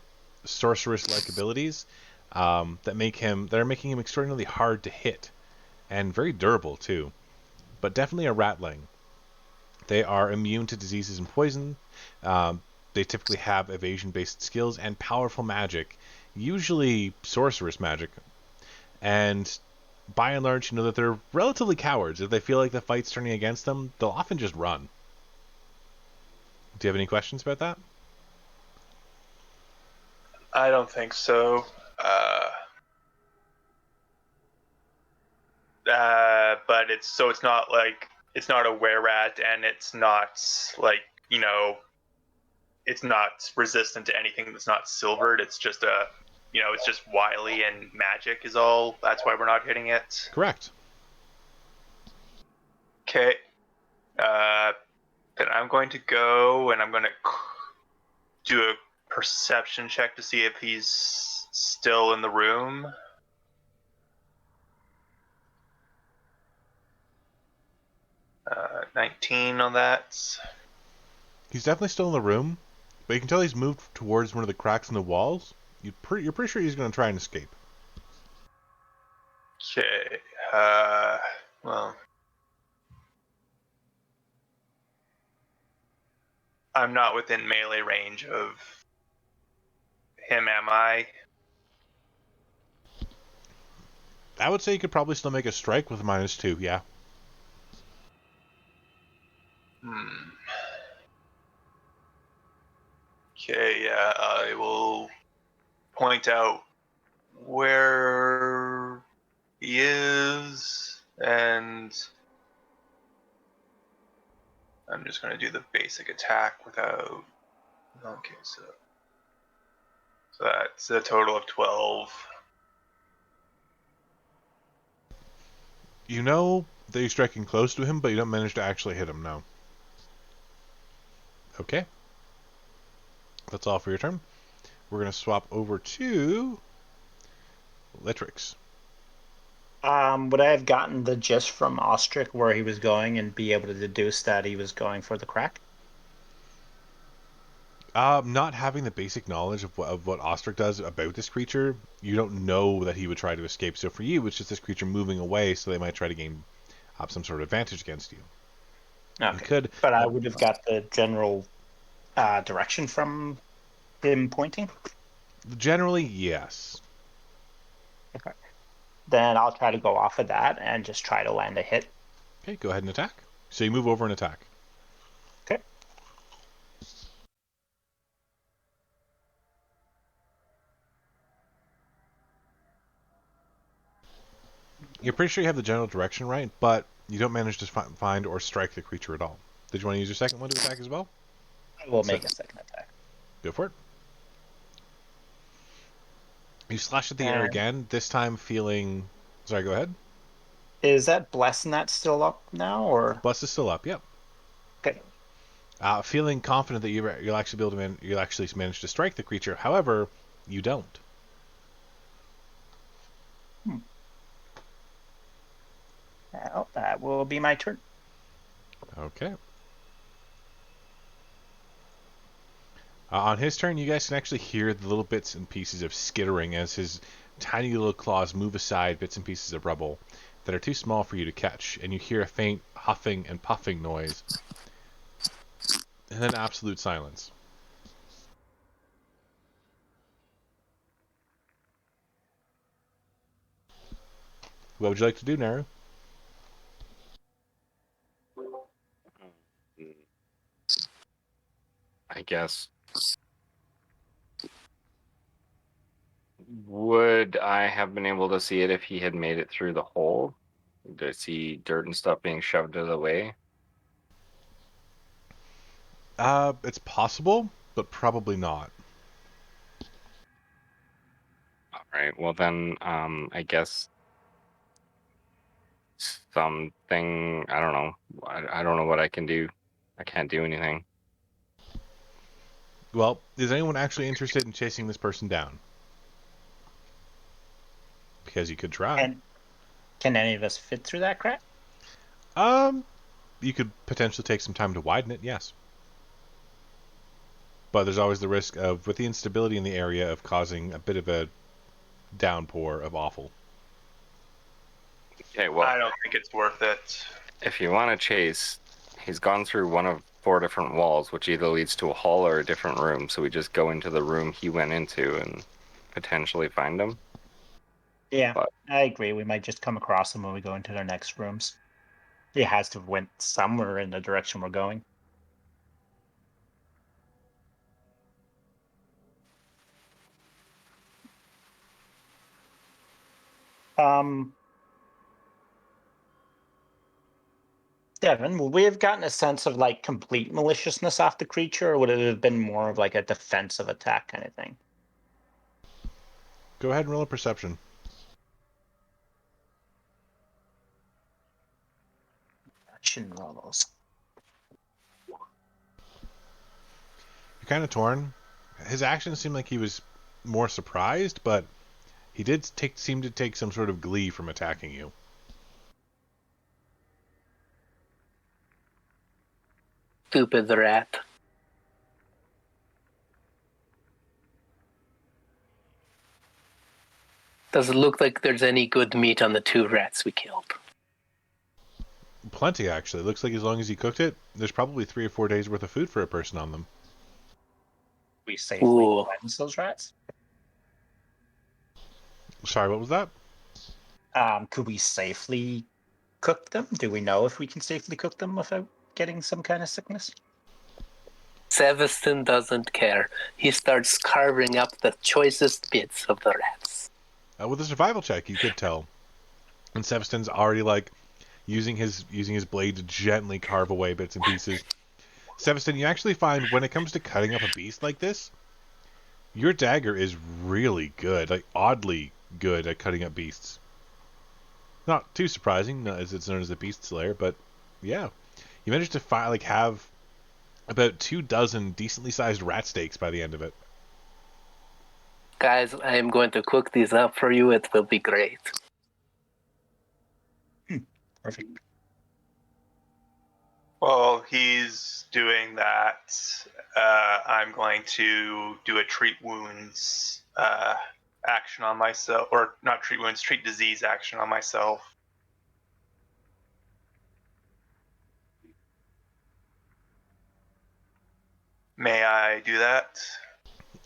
sorceress-like abilities that are making him extraordinarily hard to hit, and very durable too. But definitely a Ratling. They are immune to diseases and poison. They typically have evasion-based skills and powerful magic, usually sorceress magic. And by and large, you know that they're relatively cowards. If they feel like the fight's turning against them, they'll often just run. Do you have any questions about that? I don't think so. But it's not like it's not a were-rat, and it's not like, it's not resistant to anything that's not silvered. It's just it's just wily and magic is all. That's why we're not hitting it. Correct. Okay. Then I'm going to go and I'm going to do a perception check to see if he's still in the room. Uh, 19 on that. He's definitely still in the room, but you can tell he's moved towards one of the cracks in the walls. You're pretty sure he's going to try and escape. Okay. Well, I'm not within melee range of him, am I? I would say you could probably still make a strike with -2, yeah. Okay, yeah, I will point out where he is, and I'm just going to do the basic attack without... Okay, so that's a total of 12. You know that you're striking close to him, but you don't manage to actually hit him, no. Okay. That's all for your turn. We're going to swap over to Litrix. Would I have gotten the gist from Ostrich where he was going and be able to deduce that he was going for the crack? Not having the basic knowledge of what Ostrich does about this creature, you don't know that he would try to escape. So for you, it's just this creature moving away, so they might try to gain some sort of advantage against you. Okay. You could, but I would have got the general direction from him pointing? Generally, yes. Okay. Then I'll try to go off of that and just try to land a hit. Okay, go ahead and attack. So you move over and attack. Okay. You're pretty sure you have the general direction right, but you don't manage to find or strike the creature at all. Did you want to use your second one to attack as well? I will make a second attack. Go for it. You slash at the air again, this time feeling... Sorry, go ahead. Is that Bless and that still up now, or...? Bless is still up, yep. Okay. Feeling confident that you'll actually be able to you'll actually manage to strike the creature. However, you don't. Well, that will be my turn. Okay. On his turn, you guys can actually hear the little bits and pieces of skittering as his tiny little claws move aside bits and pieces of rubble that are too small for you to catch, and you hear a faint huffing and puffing noise, and then absolute silence. What would you like to do, Naru? I guess. Would I have been able to see it if he had made it through the hole? Did I see dirt and stuff being shoved out of the way? It's possible, but probably not. All right. Well, then, I guess something. I don't know. I don't know what I can do. I can't do anything. Well, is anyone actually interested in chasing this person down? Because you could try. And can any of us fit through that crack? You could potentially take some time to widen it, yes. But there's always the risk of, with the instability in the area, of causing a bit of a downpour of awful. Okay, well, I don't think it's worth it. if you want to chase, he's gone through one of 4 different walls, which either leads to a hall or a different room. So we just go into the room he went into and potentially find him. Yeah, but I agree. We might just come across him when we go into their next rooms. He has to have went somewhere in the direction we're going. Devin, would we have gotten a sense of like complete maliciousness off the creature, or would it have been more of like a defensive attack kind of thing? Go ahead and roll a perception. Action rolls. You're kind of torn his actions seemed like he was more surprised, but he did seem to take some sort of glee from attacking you. Stupid rat. Doesn't look like there's any good meat on the 2 rats we killed. Plenty, actually. Looks like as long as he cooked it, there's probably 3 or 4 days worth of food for a person on them. We safely cleanse those rats? Sorry, what was that? Could we safely cook them? Do we know if we can safely cook them without getting some kind of sickness? Seveston doesn't care. He starts carving up the choicest bits of the rats. With a survival check, you could tell. And Seveston's already, using his blade to gently carve away bits and pieces. Seveston, you actually find when it comes to cutting up a beast like this, your dagger is really good, oddly good at cutting up beasts. Not too surprising, as it's known as the Beast Slayer, but yeah. You managed to have about 24 decently sized rat steaks by the end of it. Guys, I am going to cook these up for you. It will be great. Perfect. While he's doing that, I'm going to do a treat wounds action on myself, or not treat wounds, treat disease action on myself. May I do that?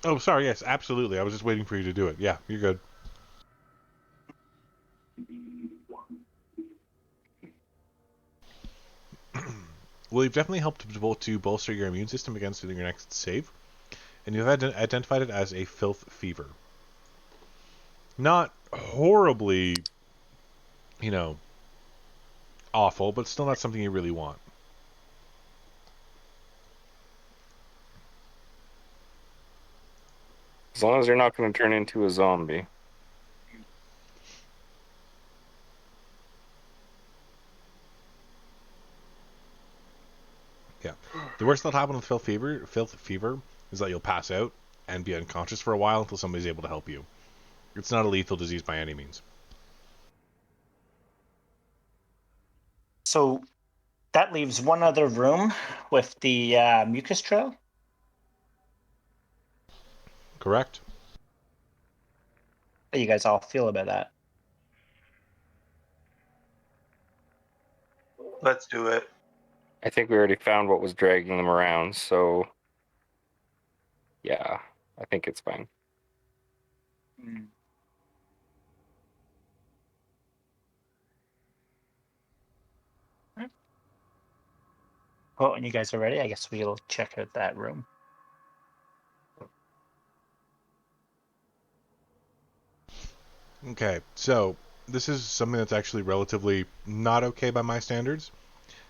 Oh, sorry, yes, absolutely. I was just waiting for you to do it. Yeah, you're good. Well, you've definitely helped to bolster your immune system against your next save, and you've identified it as a filth fever. Not horribly, awful, but still not something you really want. As long as you're not going to turn into a zombie. Yeah. The worst that'll happen with filth fever is that you'll pass out and be unconscious for a while until somebody's able to help you. It's not a lethal disease by any means. So that leaves one other room with the mucus trail. Correct. How do you guys all feel about that? Let's do it. I think we already found what was dragging them around, so yeah, I think it's fine. Well, when you guys are ready, I guess we'll check out that room. Okay, so this is something that's actually relatively not okay by my standards.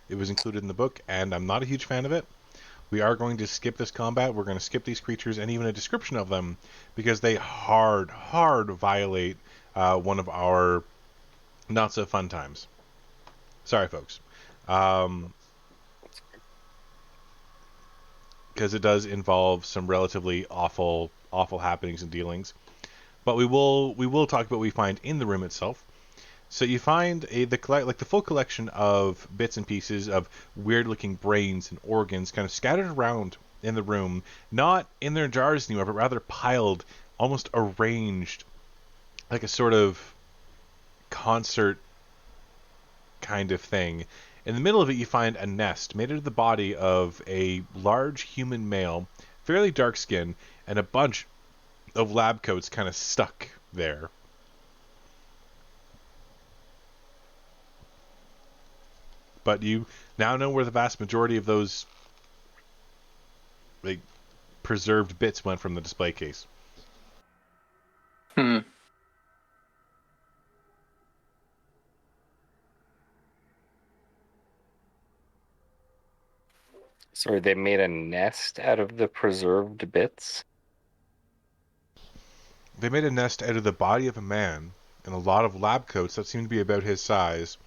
It was included in the book, and I'm not a huge fan of it. We are going to skip this combat. We're going to skip these creatures and even a description of them because they hard violate one of our not so fun times. Sorry, folks. Because it does involve some relatively awful happenings and dealings. But we will talk about what we find in the room itself. So you find the full collection of bits and pieces of weird-looking brains and organs kind of scattered around in the room, not in their jars anymore, but rather piled, almost arranged, like a sort of concert kind of thing. In the middle of it, you find a nest made out of the body of a large human male, fairly dark skin, and a bunch of lab coats kind of stuck there. But you now know where the vast majority of those preserved bits went from the display case. Sorry, they made a nest out of the preserved bits? They made a nest out of the body of a man and a lot of lab coats that seemed to be about his size.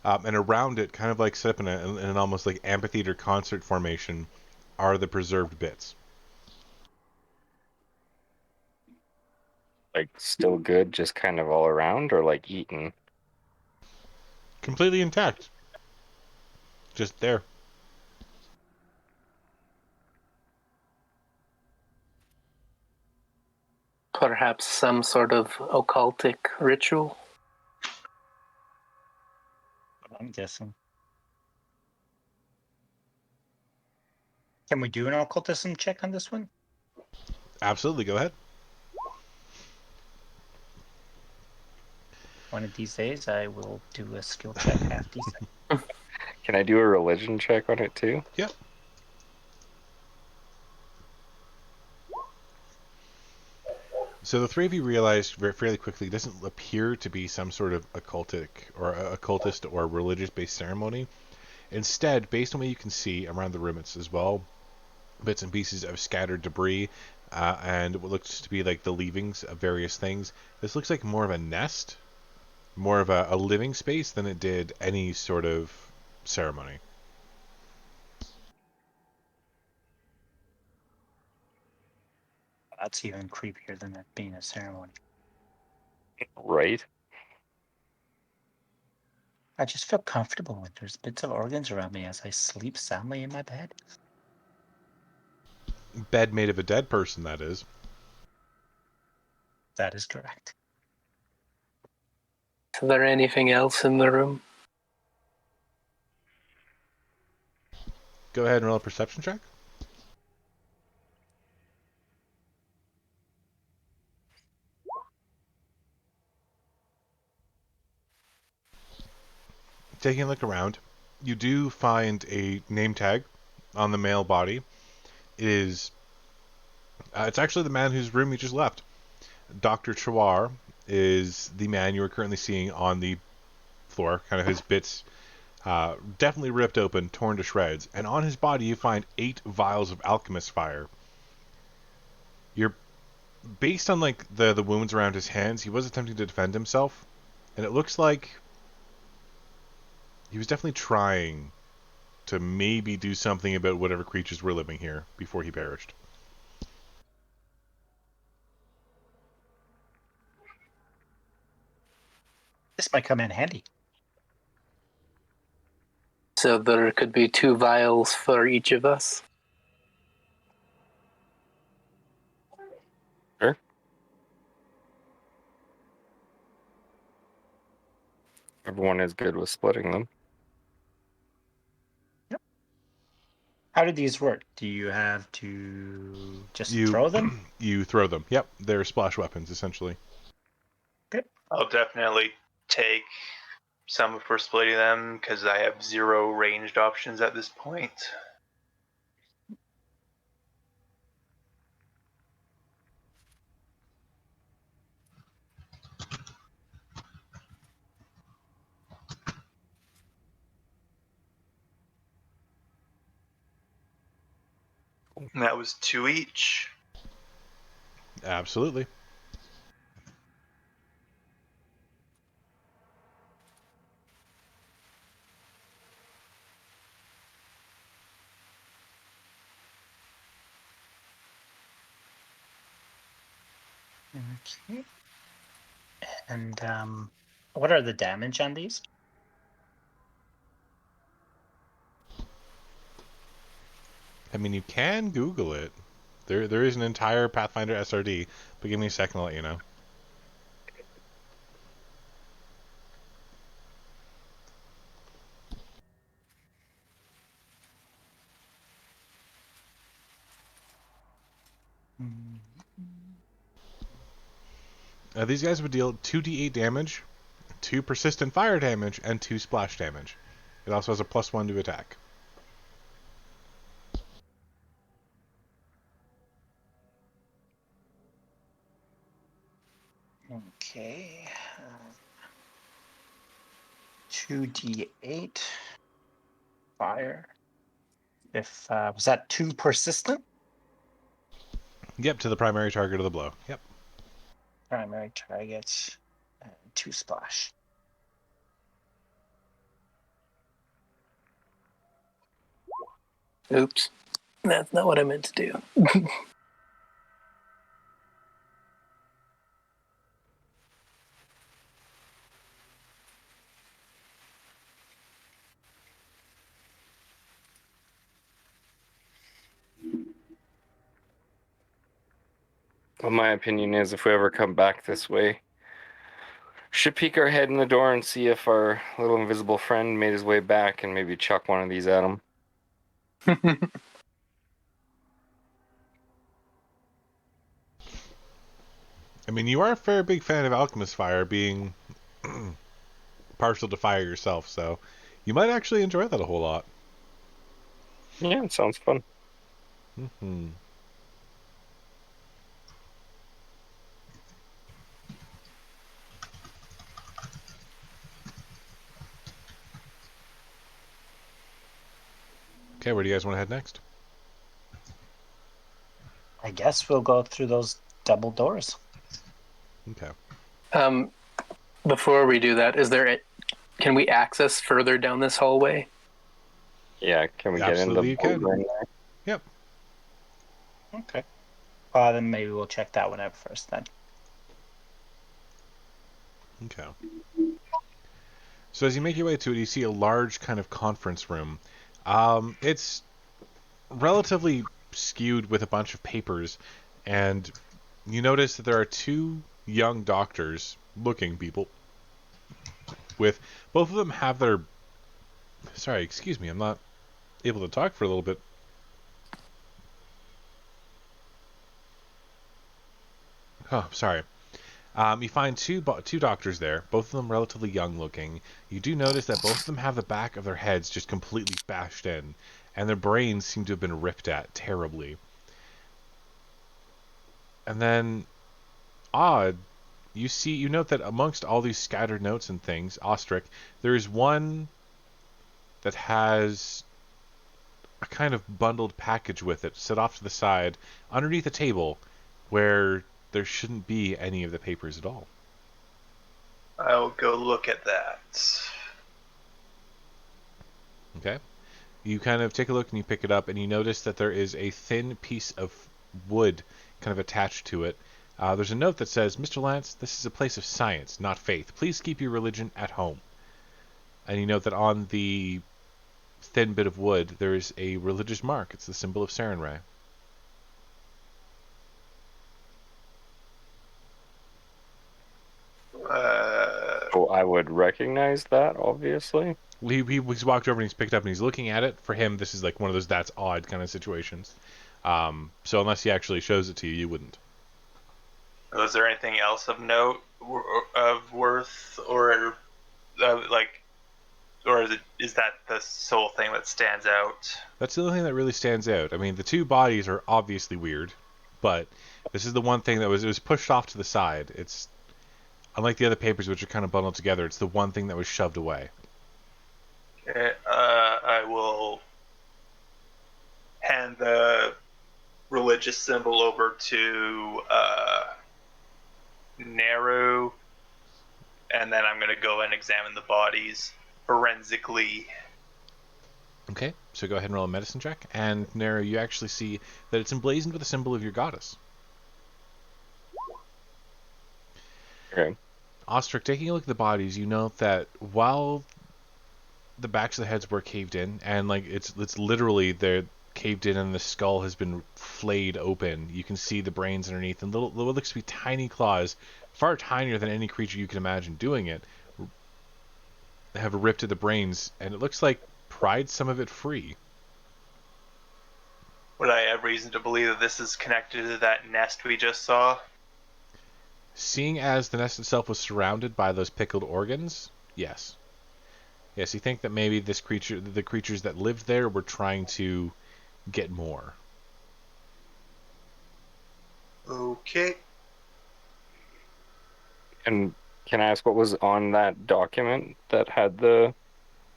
And around it, kind of like set up in an almost like amphitheater concert formation, are the preserved bits. Like, still good, just kind of all around, or like eaten? Completely intact. Just there. Perhaps some sort of occultic ritual? I'm guessing. Can we do an occultism check on this one? Absolutely, go ahead. One of these days, I will do a skill check half decent. Can I do a religion check on it too? Yep. So the three of you realized fairly quickly it doesn't appear to be some sort of occultist or religious-based ceremony. Instead, based on what you can see around the room, it's as well bits and pieces of scattered debris and what looks to be like the leavings of various things. This looks like more of a nest, more of a living space than it did any sort of ceremony. That's even creepier than it being a ceremony. Right. I just feel comfortable when there's bits of organs around me as I sleep soundly in my bed. Bed made of a dead person, that is. That is correct. Is there anything else in the room? Go ahead and roll a perception check. Taking a look around, you do find a name tag on the male body. It is it's actually the man whose room you just left. Dr. Chawar is the man you are currently seeing on the floor, kind of his bits definitely ripped open, torn to shreds. And on his body you find 8 vials of alchemist fire. You're based on like the wounds around his hands, he was attempting to defend himself, and it looks like he was definitely trying to maybe do something about whatever creatures were living here before he perished. This might come in handy. So there could be 2 vials for each of us? Sure. Everyone is good with splitting them. Yep. How do these work? Do you have to just throw them? You throw them. Yep, they're splash weapons, essentially. Okay. I'll definitely take some for splitting them because I have 0 ranged options at this point. And that was 2 each. Absolutely. Okay. And what are the damage on these? I mean, you can Google it. There is an entire Pathfinder SRD, but give me a second to let you know. These guys would deal 2d8 damage, 2 persistent fire damage, and 2 splash damage. It also has a +1 to attack. Okay. 2d8 fire. If was that 2 persistent? Yep, to the primary target of the blow. Yep. Primary target. 2 splash. Oops. That's not what I meant to do. Well, my opinion is if we ever come back this way, should peek our head in the door and see if our little invisible friend made his way back and maybe chuck one of these at him. I mean, you are a fair big fan of alchemist fire, being partial to fire yourself, so you might actually enjoy that a whole lot. Yeah, it sounds fun. Mm-hmm. Okay, where do you guys want to head next? I guess we'll go through those double doors. Okay. Before we do that, can we access further down this hallway? Yeah, can we get into the can. Yep. Okay. Then maybe we'll check that one out first then. Okay. So as you make your way to it, you see a large kind of conference room. It's relatively skewed with a bunch of papers, and you notice that there are two young doctors looking people with both of them have their sorry, excuse me, I'm not able to talk for a little bit. Oh, sorry. You find two doctors there, both of them relatively young looking. You do notice that both of them have the back of their heads just completely bashed in, and their brains seem to have been ripped at terribly. And then, you note that amongst all these scattered notes and things, Ostrich, there is one that has a kind of bundled package with it set off to the side underneath a table where there shouldn't be any of the papers at all. I'll go look at that. Okay. You kind of take a look and you pick it up and you notice that there is a thin piece of wood kind of attached to it. There's a note that says, "Mr. Lance, this is a place of science, not faith. Please keep your religion at home." And you note that on the thin bit of wood, there is a religious mark. It's the symbol of Sarenrae. Oh, I would recognize that, obviously. He's walked over and he's picked it up and he's looking at it. For him, this is like one of those that's odd kind of situations. So unless he actually shows it to you, you wouldn't. Was there anything else of note, of worth, or or is that the sole thing that stands out? That's the only thing that really stands out. I mean, the two bodies are obviously weird, but this is the one thing that was pushed off to the side. It's unlike the other papers, which are kind of bundled together. It's the one thing that was shoved away. Okay, I will hand the religious symbol over to Naru, and then I'm going to go and examine the bodies forensically. Okay, so go ahead and roll a medicine check. And Naru, you actually see that it's emblazoned with a symbol of your goddess. Okay. Ostrich, taking a look at the bodies, you note that while the backs of the heads were caved in, and like it's literally they're caved in, and the skull has been flayed open. You can see the brains underneath, and little what looks to be tiny claws, far tinier than any creature you can imagine doing it, have ripped at the brains, and it looks like pried some of it free. Would I have reason to believe that this is connected to that nest we just saw? Seeing as the nest itself was surrounded by those pickled organs, yes. Yes, you think that maybe the creatures that lived there were trying to get more. Okay. And can I ask what was on that document that had the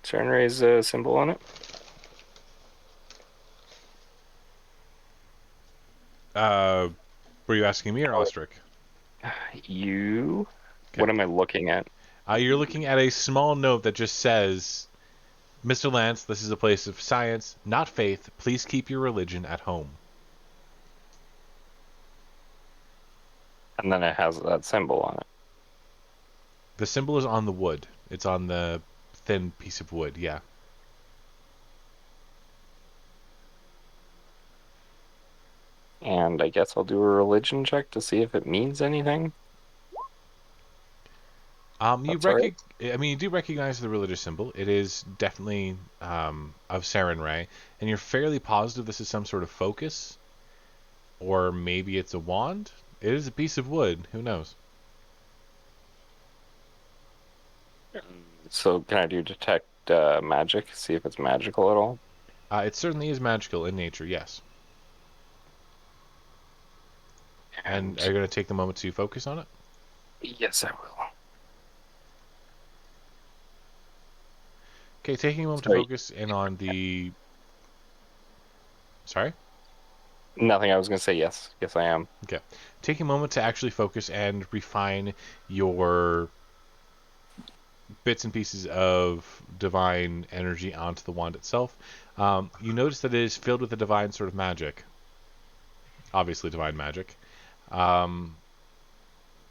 Sarenrae's symbol on it? Were you asking me or Ostrich? You? Okay. What am I looking at? You're looking at a small note that just says, "Mr. Lance, this is a place of science, not faith. Please keep your religion at home." And then it has that symbol on it. The symbol is on the wood. It's on the thin piece of wood, yeah. And I guess I'll do a religion check to see if it means anything. You do recognize the religious symbol. It is definitely of Sarenrae, and you're fairly positive this is some sort of focus, or maybe it's a wand. It is a piece of wood. Who knows? So can I do detect magic? See if it's magical at all? It certainly is magical in nature, yes. And are you going to take the moment to focus on it? Yes, I will. Okay, taking a moment to focus in on the... Sorry? Nothing, I was going to say yes. Yes, I am. Okay. Taking a moment to actually focus and refine your bits and pieces of divine energy onto the wand itself. You notice that it is filled with a divine sort of magic. Obviously divine magic.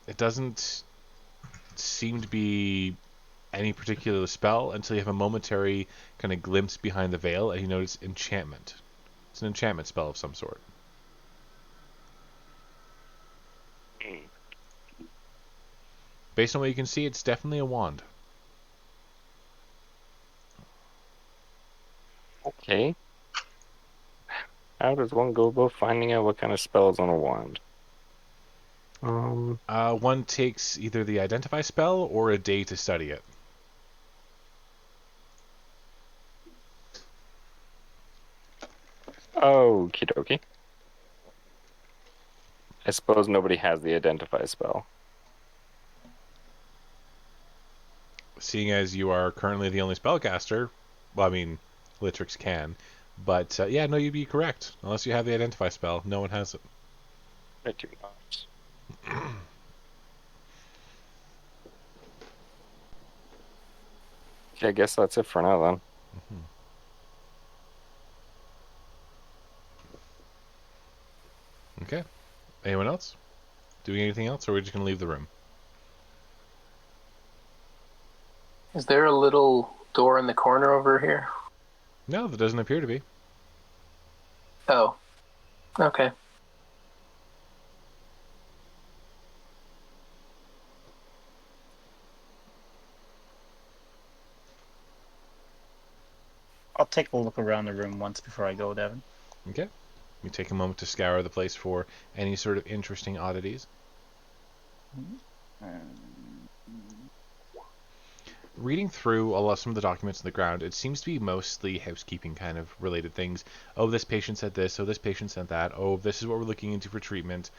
It doesn't seem to be any particular spell until you have a momentary kind of glimpse behind the veil and you notice enchantment. It's an enchantment spell of some sort. Based on what you can see, it's definitely a wand. Okay. How does one go about finding out what kind of spell is on a wand? One takes either the identify spell or a day to study it. Okie dokie. I suppose nobody has the identify spell. Seeing as you are currently the only spellcaster, well, I mean, Litrix can, but yeah, no, you'd be correct. Unless you have the identify spell, no one has it. I do not. Okay, I guess that's it for now then. Mm-hmm. Okay. Anyone else? Doing anything else, or are we just going to leave the room? Is there a little door in the corner over here? No, there doesn't appear to be. Oh. Okay. I'll take a look around the room once before I go, Devin. Okay. You take a moment to scour the place for any sort of interesting oddities. Reading through some of the documents on the ground, it seems to be mostly housekeeping kind of related things. Oh, this patient said this. Oh, this patient said that. Oh, this is what we're looking into for treatment,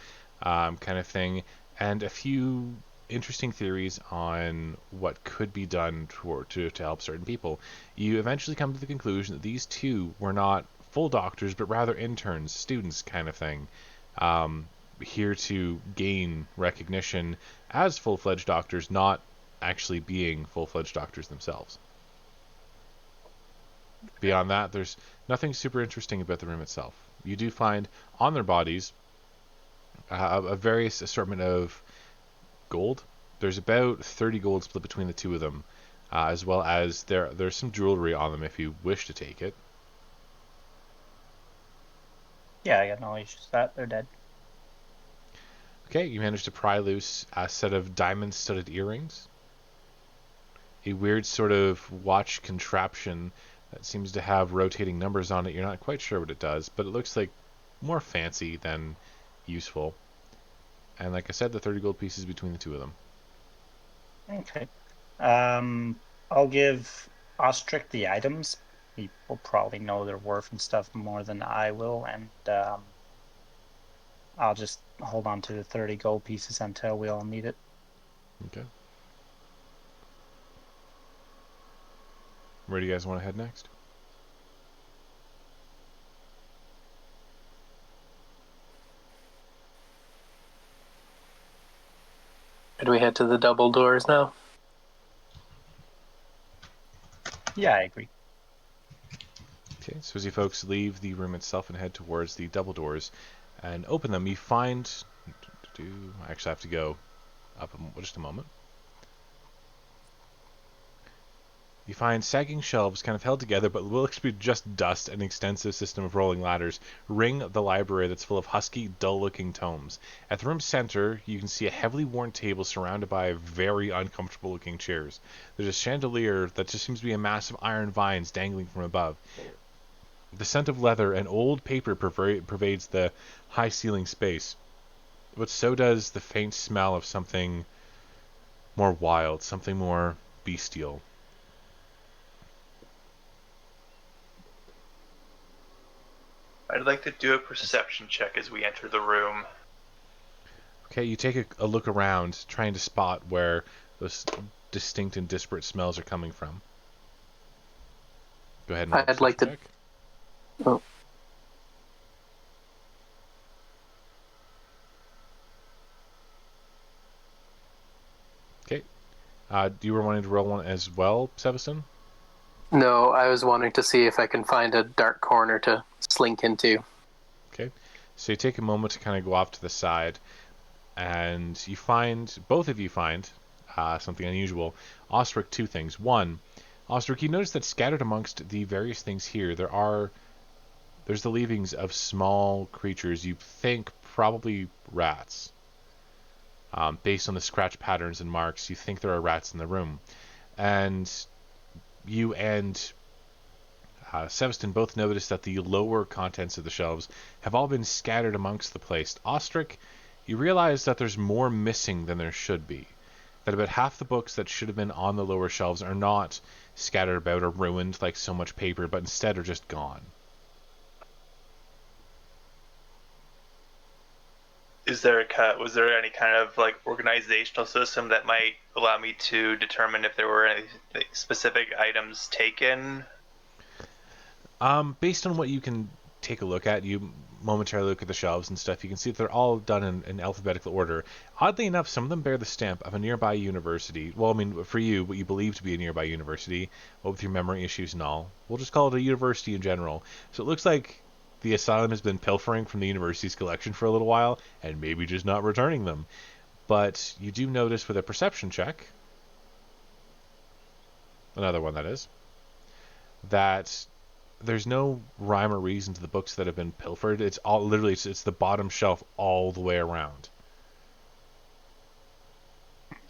kind of thing. And a few interesting theories on what could be done to help certain people. You eventually come to the conclusion that these two were not full doctors, but rather interns, students kind of thing. Here to gain recognition as full-fledged doctors, not actually being full-fledged doctors themselves. Beyond that, there's nothing super interesting about the room itself. You do find on their bodies a various assortment of gold. There's about 30 gold split between the two of them, as well as there's some jewelry on them if you wish to take it. Yeah, I got no issues with that. They're dead. Okay, you managed to pry loose a set of diamond-studded earrings. A weird sort of watch contraption that seems to have rotating numbers on it. You're not quite sure what it does, but it looks like more fancy than useful. And like I said, the 30 gold pieces between the two of them. Okay. I'll give Ostrich the items. He will probably know their worth and stuff more than I will, and I'll just hold on to the 30 gold pieces until we all need it. Okay. Where do you guys want to head next? Should we head to the double doors now? Yeah, I agree. Okay, so as you folks leave the room itself and head towards the double doors and open them, you find... I actually have to go up just a moment. You find sagging shelves kind of held together, but what looks to be just dust and an extensive system of rolling ladders ring the library that's full of husky, dull-looking tomes. At the room's center, you can see a heavily worn table surrounded by very uncomfortable-looking chairs. There's a chandelier that just seems to be a mass of iron vines dangling from above. The scent of leather and old paper pervades the high-ceiling space, but so does the faint smell of something more wild, something more bestial. I'd like to do a perception check as we enter the room. Okay, you take a look around, trying to spot where those distinct and disparate smells are coming from. Go ahead and roll a I'd like to. check. Oh. Okay. You were wanting to roll one as well, Sebastian? No, I was wanting to see if I can find a dark corner to slink into. Okay. So you take a moment to kind of go off to the side, and you find, both of you find, something unusual. Ostric, two things. One, Ostric, you notice that scattered amongst the various things here, there's the leavings of small creatures you think probably rats. Based on the scratch patterns and marks, you think there are rats in the room. And you and Sebastian both notice that the lower contents of the shelves have all been scattered amongst the place. Ostric, you realize that there's more missing than there should be. That about half the books that should have been on the lower shelves are not scattered about or ruined like so much paper, but instead are just gone. Was there any kind of like organizational system that might allow me to determine if there were any specific items taken? Based on what you can take a look at, you momentarily look at the shelves and stuff, you can see that they're all done in alphabetical order. Oddly enough, some of them bear the stamp of a nearby university. Well, I mean, for you, what you believe to be a nearby university, what with your memory issues and all. We'll just call it a university in general. So it looks like the asylum has been pilfering from the university's collection for a little while, and maybe just not returning them. But you do notice with a perception check, another one that is, that there's no rhyme or reason to the books that have been pilfered. It's all literally it's the bottom shelf all the way around.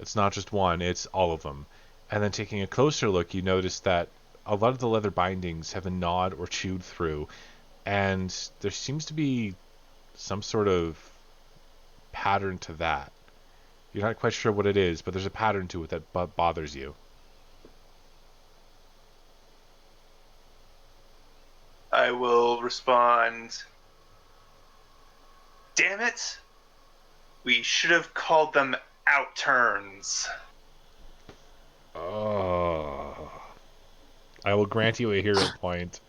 It's not just one, it's all of them. And then taking a closer look, you notice that a lot of the leather bindings have been gnawed or chewed through, and there seems to be some sort of pattern to that. You're not quite sure what it is, but there's a pattern to it that bothers you. I will respond, damn it! We should have called them outturns. Oh. I will grant you a hero point.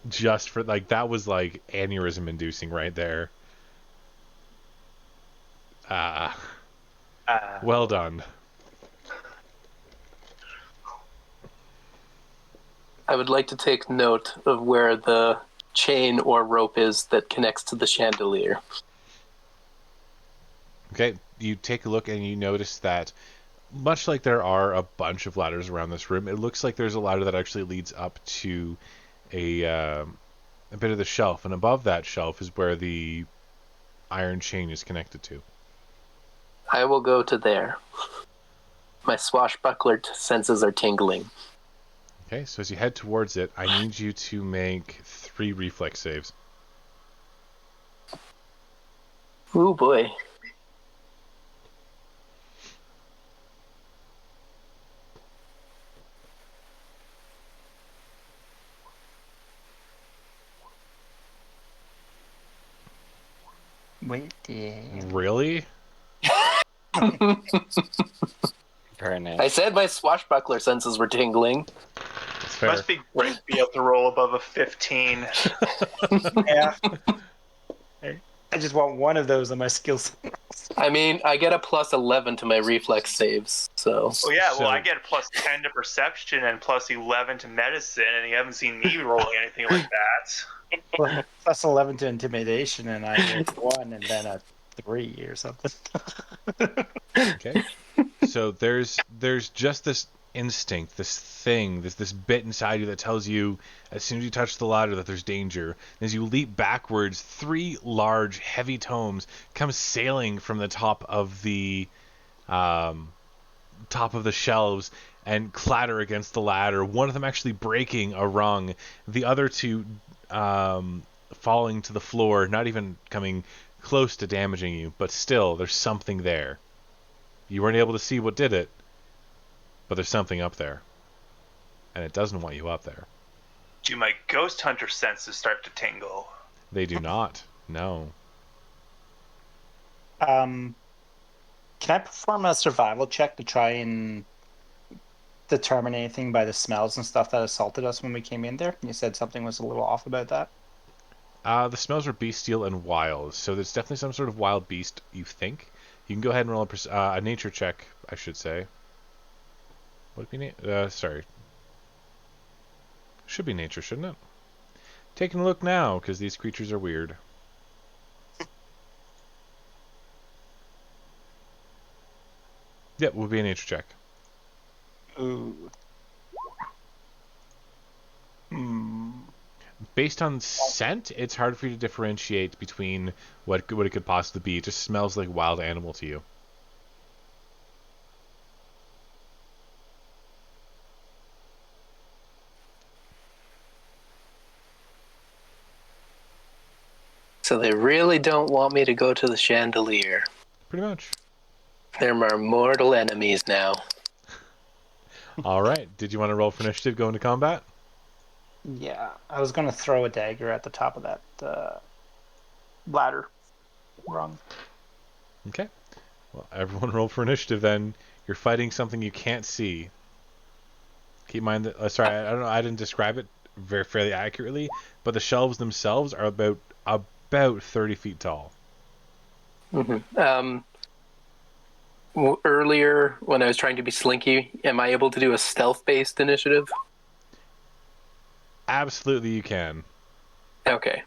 Just for, like, that was, like, aneurysm-inducing right there. Well done. I would like to take note of where the chain or rope is that connects to the chandelier. Okay, you take a look and you notice that, much like there are a bunch of ladders around this room, it looks like there's a ladder that actually leads up to a bit of the shelf, and above that shelf is where the iron chain is connected to. I will go to there. My swashbuckler senses are tingling. Okay, so as you head towards it, I need you to make 3 reflex saves. Ooh boy. Wait, yeah. Really? Very nice. I said my swashbuckler senses were tingling. That's fair. Must be great to be able to roll above a 15. Yeah. I just want one of those on my skills. I mean, I get a plus 11 to my reflex saves, so... Oh yeah, well So- I get a plus 10 to perception and plus 11 to medicine, and you haven't seen me rolling anything like that. Plus 11 to intimidation, and I get 1 and then a 3 or something. Okay. So there's just this instinct, this thing, this bit inside you that tells you as soon as you touch the ladder that there's danger. And as you leap backwards, 3 large, heavy tomes come sailing from the top of the shelves and clatter against the ladder. One of them actually breaking a rung, the other 2 falling to the floor, not even coming close to damaging you, but still, there's something there. You weren't able to see what did it, but there's something up there. And it doesn't want you up there. Do my ghost hunter senses start to tingle? They do not. No. Can I perform a survival check to try and determine anything by the smells and stuff that assaulted us when we came in there? You said something was a little off about that. The smells were bestial and wild, so there's definitely some sort of wild beast, you think. You can go ahead and roll a nature check, I should say. Would it be sorry. Should be nature, shouldn't it? Taking a look now, because these creatures are weird. Yep, would be a nature check. Ooh. Based on scent, it's hard for you to differentiate between what it could possibly be. It just smells like wild animal to you. So they really don't want me to go to the chandelier. Pretty much. They're my mortal enemies now. All right. Did you want to roll for initiative going into combat? Yeah, I was going to throw a dagger at the top of that ladder. Wrong. Okay. Well, everyone roll for initiative then. You're fighting something you can't see. Keep in mind that... sorry, I don't know. I didn't describe it fairly accurately, but the shelves themselves are about 30 feet tall. Mm-hmm. Earlier, when I was trying to be slinky, am I able to do a stealth-based initiative? Absolutely, you can. Okay.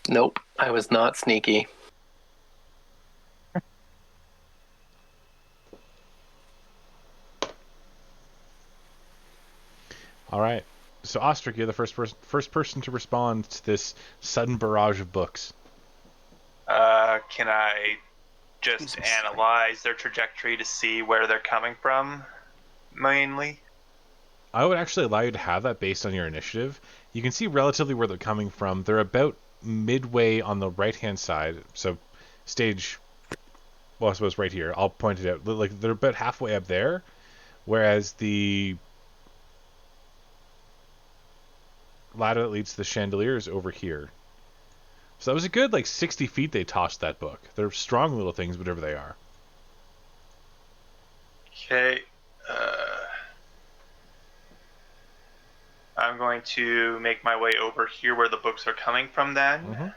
Nope, I was not sneaky. All right. So, Ostrich, you're the first person to respond to this sudden barrage of books. Can I just analyze their trajectory to see where they're coming from, mainly? I would actually allow you to have that based on your initiative. You can see relatively where they're coming from. They're about midway on the right-hand side. So, stage... Well, I suppose right here. I'll point it out. Like, they're about halfway up there, whereas the ladder that leads to the chandelier is over here. So that was a good, 60 feet they tossed that book. They're strong little things, whatever they are. Okay. I'm going to make my way over here where the books are coming from then. Mm-hmm.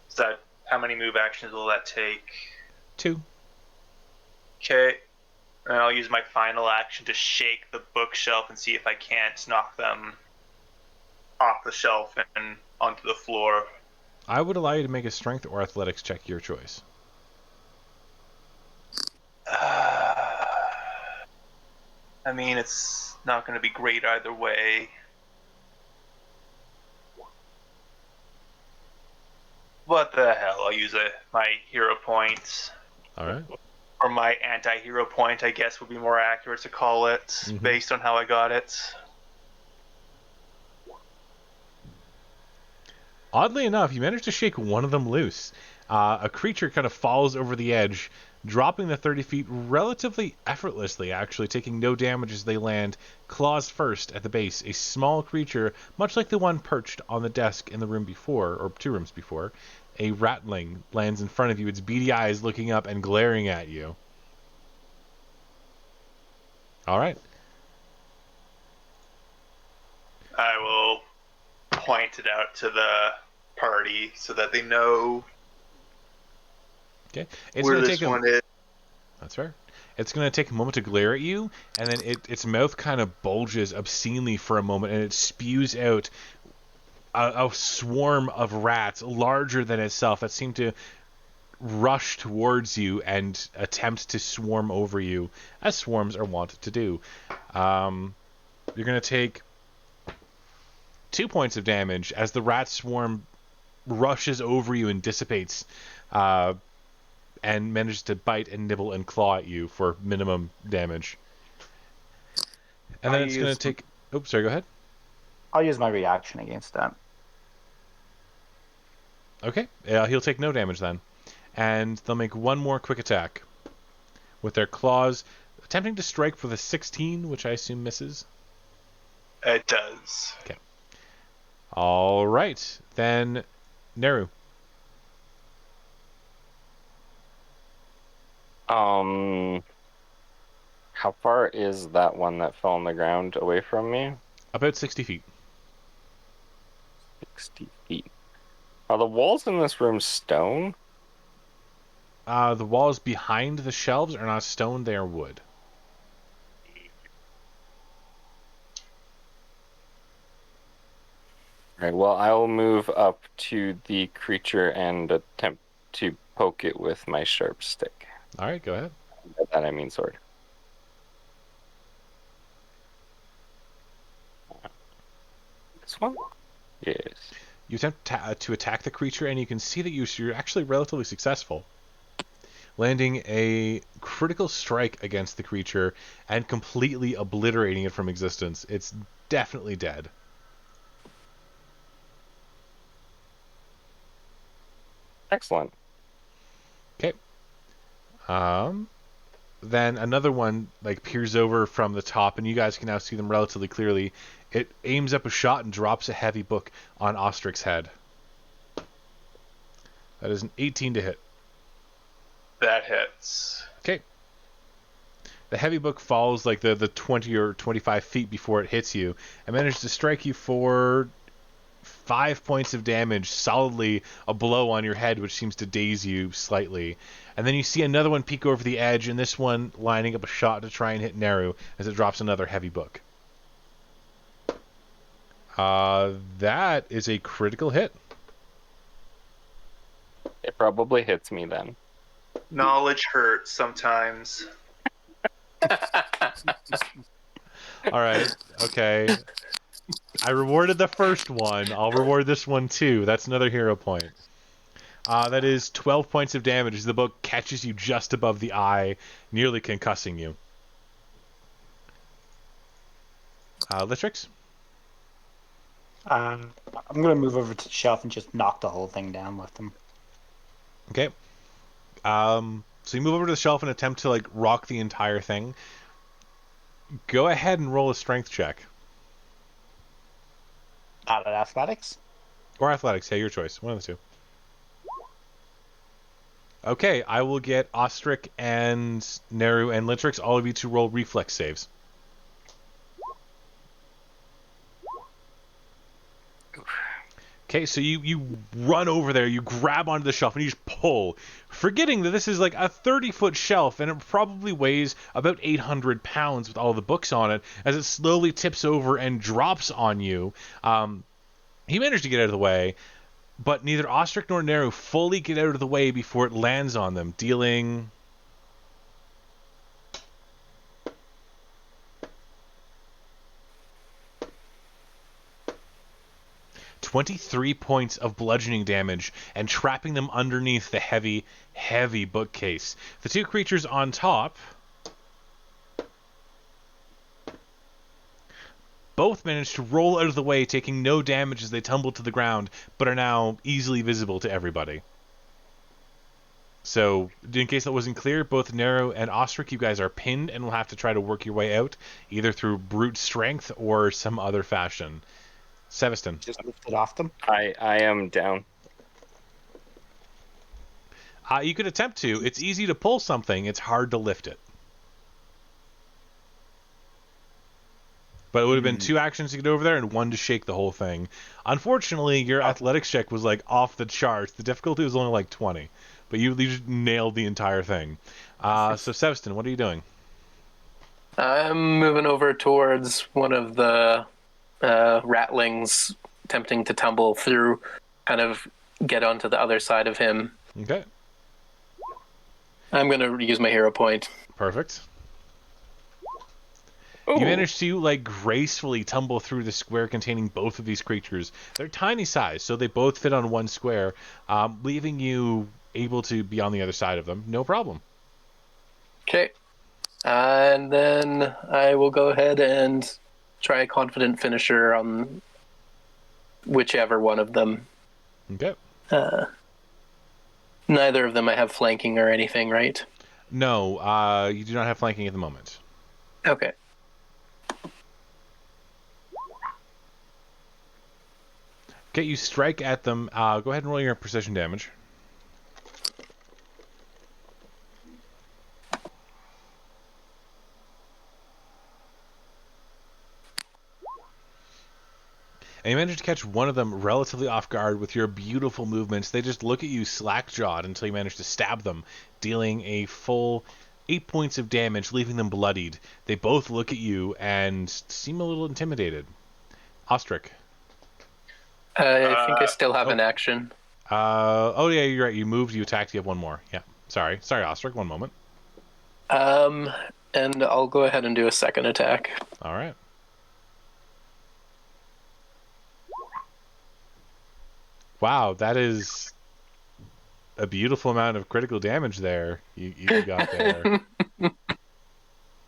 Is that... How many move actions will that take? 2. Okay. And I'll use my final action to shake the bookshelf and see if I can't knock them off the shelf and onto the floor. I would allow you to make a strength or athletics check, your choice. I mean, it's not going to be great either way. What the hell? I'll use my hero points. All right. Or my anti-hero point, I guess would be more accurate to call it, based on how I got it. Oddly enough, you managed to shake one of them loose. A creature kind of falls over the edge, dropping the 30 feet relatively effortlessly, actually, taking no damage as they land, claws first at the base. A small creature, much like the one perched on the desk in the room before, or 2 rooms before, a ratling lands in front of you, its beady eyes looking up and glaring at you. All right. I will point it out to the party so that they know Okay. where this one is. That's fair. It's going to take a moment to glare at you, and then its mouth kind of bulges obscenely for a moment, and it spews out a swarm of rats larger than itself that seem to rush towards you and attempt to swarm over you, as swarms are wont to do. You're going to take 2 points of damage as the rat swarm rushes over you and dissipates, and manages to bite and nibble and claw at you for minimum damage. And then it's going to take... Oops, sorry, go ahead. I'll use my reaction against that. Okay, he'll take no damage then. And they'll make one more quick attack with their claws, attempting to strike for the 16, which I assume misses. It does. Okay. All right, then Neru. How far is that one that fell on the ground away from me? About 60 feet. 60 feet. Are the walls in this room stone? The walls behind the shelves are not stone, they are wood. Alright, well, I will move up to the creature and attempt to poke it with my sharp stick. Alright, go ahead. By that I mean sword. This one? Yes. You attempt to attack the creature, and you can see that you're actually relatively successful, landing a critical strike against the creature and completely obliterating it from existence. It's definitely dead. Excellent. Okay. Then another one peers over from the top, and you guys can now see them relatively clearly. It aims up a shot and drops a heavy book on Ostric's head. That is an 18 to hit. That hits. Okay. The heavy book falls the 20 or 25 feet before it hits you, and manages to strike you for 5 points of damage, solidly a blow on your head, which seems to daze you slightly. And then you see another one peek over the edge, and this one lining up a shot to try and hit Neru as it drops another heavy book. That is a critical hit. It probably hits me then. Knowledge hurts sometimes. Alright, okay. I rewarded the first one. I'll reward this one too. That's another hero point. That is 12 points of damage as the book catches you just above the eye, nearly concussing you. Litrix? I'm going to move over to the shelf and just knock the whole thing down with them. Okay. So you move over to the shelf and attempt to rock the entire thing. Go ahead and roll a strength check. Out at athletics? Or athletics, yeah, your choice. One of the two. Okay, I will get Ostrich and Neru and Litrix, all of you to roll reflex saves. Okay, so you run over there, you grab onto the shelf, and you just pull, forgetting that this is a 30-foot shelf, and it probably weighs about 800 pounds with all the books on it, as it slowly tips over and drops on you. He managed to get out of the way, but neither Ostrich nor Neru fully get out of the way before it lands on them, dealing... ...23 points of bludgeoning damage and trapping them underneath the heavy, heavy bookcase. The two creatures on top both managed to roll out of the way, taking no damage as they tumble to the ground, but are now easily visible to everybody. So, in case that wasn't clear, both Neru and Ostrich, you guys are pinned and will have to try to work your way out, either through brute strength or some other fashion. Seveston. Just lift it off them? I am down. You could attempt to. It's easy to pull something. It's hard to lift it. But it would have been 2 actions to get over there and 1 to shake the whole thing. Unfortunately, your athletics check was off the charts. The difficulty was only 20. But you just nailed the entire thing. So Seveston, what are you doing? I'm moving over towards one of the Ratlings attempting to tumble through, kind of get onto the other side of him. Okay. I'm going to use my hero point. Perfect. Ooh. You manage to, like, gracefully tumble through the square containing both of these creatures. They're tiny size, so they both fit on one square, leaving you able to be on the other side of them. No problem. Okay. And then I will go ahead and try a confident finisher on whichever one of them. Okay. Neither of them I have flanking or anything, right? No, you do not have flanking at the moment. Okay. Okay, you strike at them. Go ahead and roll your precision damage. And you manage to catch one of them relatively off guard with your beautiful movements. They just look at you slack-jawed until you manage to stab them, dealing a full 8 points of damage, leaving them bloodied. They both look at you and seem a little intimidated. Ostrich. I think I still have an action. Oh yeah, you're right. You moved, you attacked, you have one more. Yeah. Sorry, Ostrich, one moment. And I'll go ahead and do a second attack. All right. Wow, that is a beautiful amount of critical damage there you got there.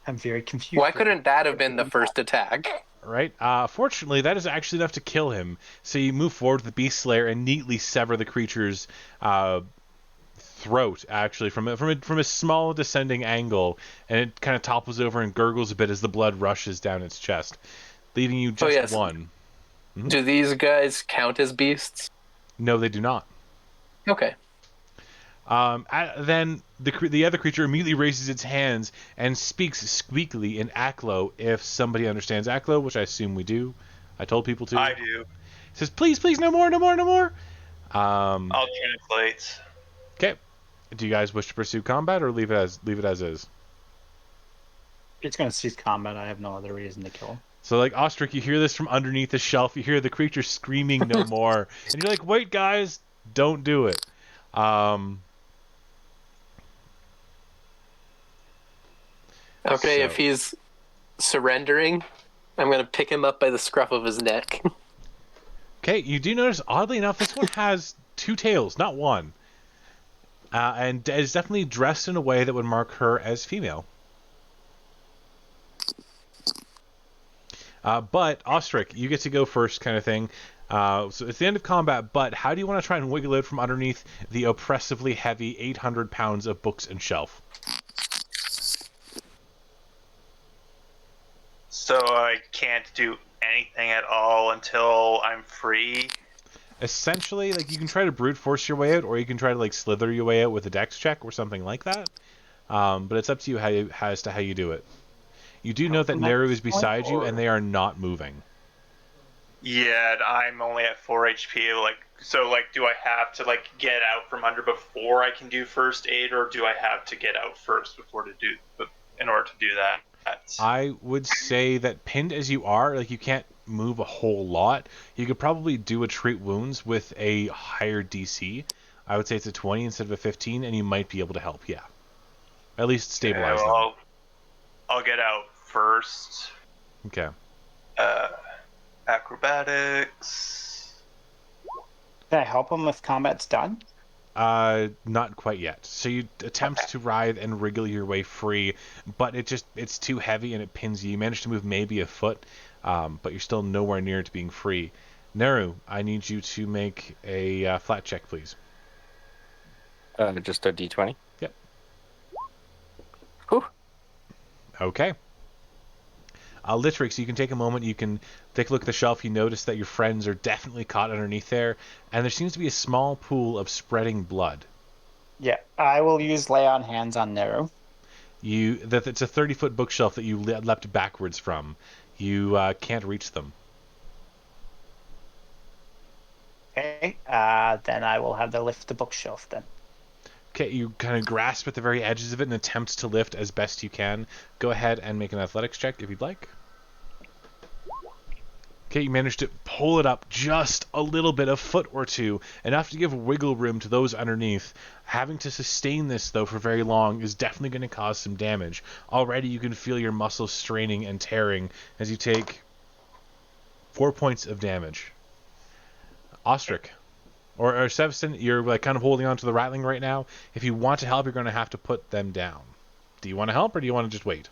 I'm very confused. Why couldn't that have been the first attack? Right. Fortunately, that is actually enough to kill him. So you move forward with the Beast Slayer and neatly sever the creature's throat, actually, from a small descending angle, and it kind of topples over and gurgles a bit as the blood rushes down its chest, leaving you just one. Mm-hmm. Do these guys count as beasts? No, they do not. Okay. Then the other creature immediately raises its hands and speaks squeakily in Aklo, if somebody understands Aklo, which I assume we do. I told people to. I do. It says, please, no more. I'll translate. Okay. Do you guys wish to pursue combat or leave it as is? It's going to cease combat. I have no other reason to kill him. So, like, Ostrich, you hear this from underneath the shelf. You hear the creature screaming no more. And you're like, wait, guys, don't do it. Okay, if he's surrendering, I'm going to pick him up by the scruff of his neck. Okay, you do notice, oddly enough, this one has two tails, not one. And is definitely dressed in a way that would mark her as female. But, Ostrich, you get to go first kind of thing. So it's the end of combat, but how do you want to try and wiggle out from underneath the oppressively heavy 800 pounds of books and shelf? So I can't do anything at all until I'm free? Essentially, like, you can try to brute force your way out, or you can try to, like, slither your way out with a dex check or something like that. But it's up to you as to how you do it. You do note that Neru is beside you, and they are not moving. Yeah, I'm only at 4 HP. So, do I have to, get out from under before I can do first aid, or do I have to get out first in order to do that? I would say that pinned as you are, you can't move a whole lot. You could probably do a treat wounds with a higher DC. I would say it's a 20 instead of a 15, and you might be able to help, yeah. At least stabilize them. I'll get out first. Okay. Acrobatics. Can I help him if combat's done? Not quite yet. So you attempt to writhe and wriggle your way free, but it's too heavy and it pins you. You manage to move maybe a foot, but you're still nowhere near to being free. Neru, I need you to make a flat check, please. Just a D20. Yep. Whew. Okay. Litrix, you can take a moment, you can take a look at the shelf, you notice that your friends are definitely caught underneath there, and there seems to be a small pool of spreading blood. Yeah, I will use lay on hands on Neru. It's a 30-foot bookshelf that you leapt backwards from. You can't reach them. Okay, then I will have to lift the bookshelf then. Okay, you kind of grasp at the very edges of it and attempt to lift as best you can. Go ahead and make an athletics check if you'd like. Okay, you managed to pull it up just a little bit, a foot or two, enough to give wiggle room to those underneath. Having to sustain this, though, for very long is definitely going to cause some damage. Already you can feel your muscles straining and tearing as you take 4 points of damage. Ostrich. Or Seveston, you're like kind of holding on to the Ratling right now. If you want to help, you're going to have to put them down. Do you want to help, or do you want to just wait?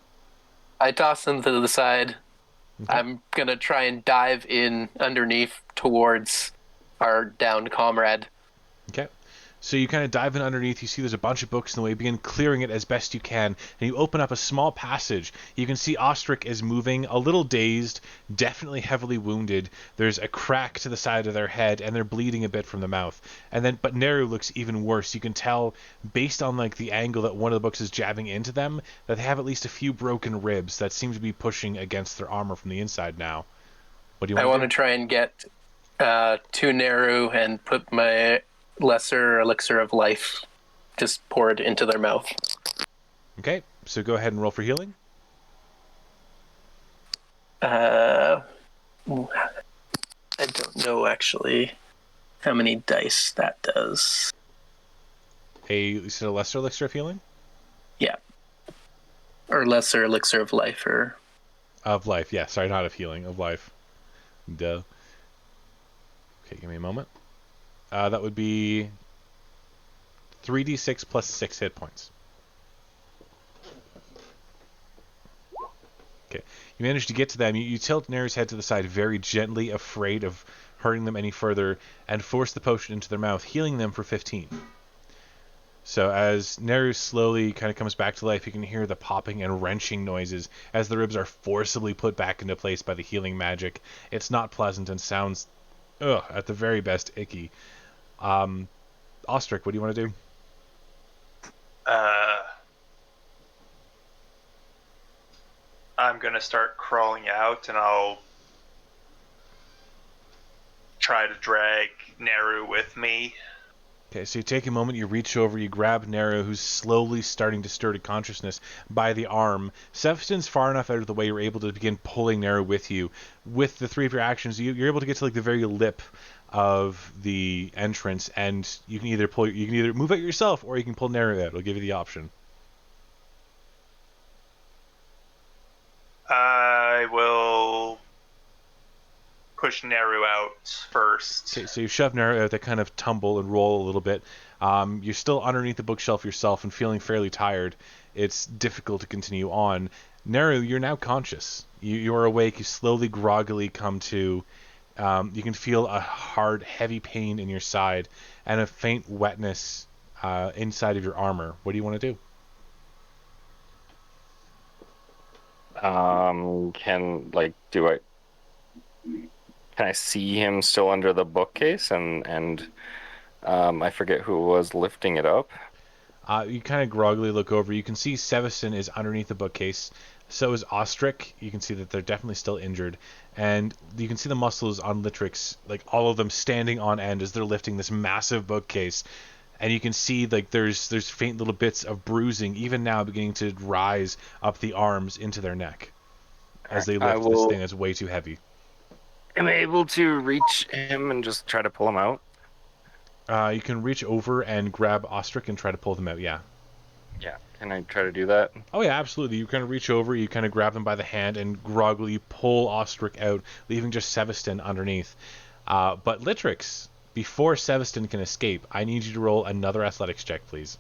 I toss them to the side. Okay. I'm going to try and dive in underneath towards our downed comrade. Okay. So you kind of dive in underneath, you see there's a bunch of books in the way, begin clearing it as best you can, and you open up a small passage. You can see Ostrich is moving, a little dazed, definitely heavily wounded. There's a crack to the side of their head, and they're bleeding a bit from the mouth. But Neru looks even worse. You can tell, based on like the angle that one of the books is jabbing into them, that they have at least a few broken ribs that seem to be pushing against their armor from the inside now. What do you want I want to try and get to Neru and put my lesser elixir of life, just pour it into their mouth. Okay, so go ahead and roll for healing. I don't know actually how many dice that does. You said a lesser elixir of healing? Yeah. Or lesser elixir of life, or... Of life, yeah. Sorry, not of healing, of life. Duh. Okay, give me a moment. That would be 3d6 plus 6 hit points. Okay, you manage to get to them. You tilt Neru's head to the side very gently, afraid of hurting them any further, and force the potion into their mouth, healing them for 15. So as Neru slowly kind of comes back to life, you can hear the popping and wrenching noises as the ribs are forcibly put back into place by the healing magic. It's not pleasant and sounds, at the very best, icky. Ostrich, what do you want to do? I'm gonna start crawling out, and I'll try to drag Neru with me. Okay, so you take a moment, you reach over, you grab Neru, who's slowly starting to stir to consciousness, by the arm. Seveston's far enough out of the way, you're able to begin pulling Neru with you. With the three of your actions, you're able to get to like the very lip of the entrance, and you can either move out yourself, or you can pull Neru out. It'll give you the option. I will push Neru out first. Okay, so you shove Neru out, they kind of tumble and roll a little bit. You're still underneath the bookshelf yourself and feeling fairly tired. It's difficult to continue on. Neru, you're now conscious. You are awake. You slowly, groggily come to. You can feel a hard, heavy pain in your side and a faint wetness inside of your armor. What do you want to do? Can I see him still under the bookcase? And I forget who was lifting it up. You kind of groggily look over. You can see Seveston is underneath the bookcase. So is Ostrich. You can see that they're definitely still injured. And you can see the muscles on Litrix, like all of them standing on end as they're lifting this massive bookcase. And you can see like there's faint little bits of bruising even now beginning to rise up the arms into their neck as they lift this thing that's way too heavy. Am I able to reach him and just try to pull him out? You can reach over and grab Ostrich and try to pull them out, yeah. Yeah, can I try to do that? Oh yeah, absolutely. You kind of reach over, you kind of grab them by the hand and groggily pull Ostrich out, leaving just Seveston underneath. But Litrix, before Seveston can escape, I need you to roll another athletics check, please.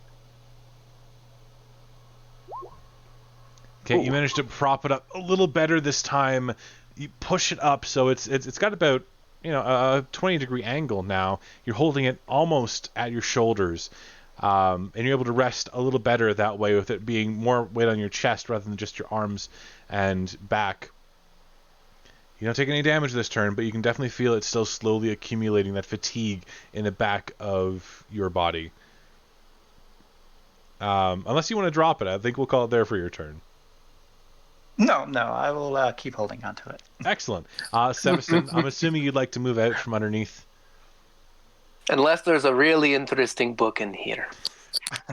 Okay, you managed to prop it up a little better this time. You push it up, so it's got about a 20-degree angle now. You're holding it almost at your shoulders, and you're able to rest a little better that way with it being more weight on your chest rather than just your arms and back. You don't take any damage this turn, but you can definitely feel it still slowly accumulating, that fatigue in the back of your body. Unless you want to drop it, I think we'll call it there for your turn. No, I will keep holding on to it. Excellent. Seveston, I'm assuming you'd like to move out from underneath. Unless there's a really interesting book in here.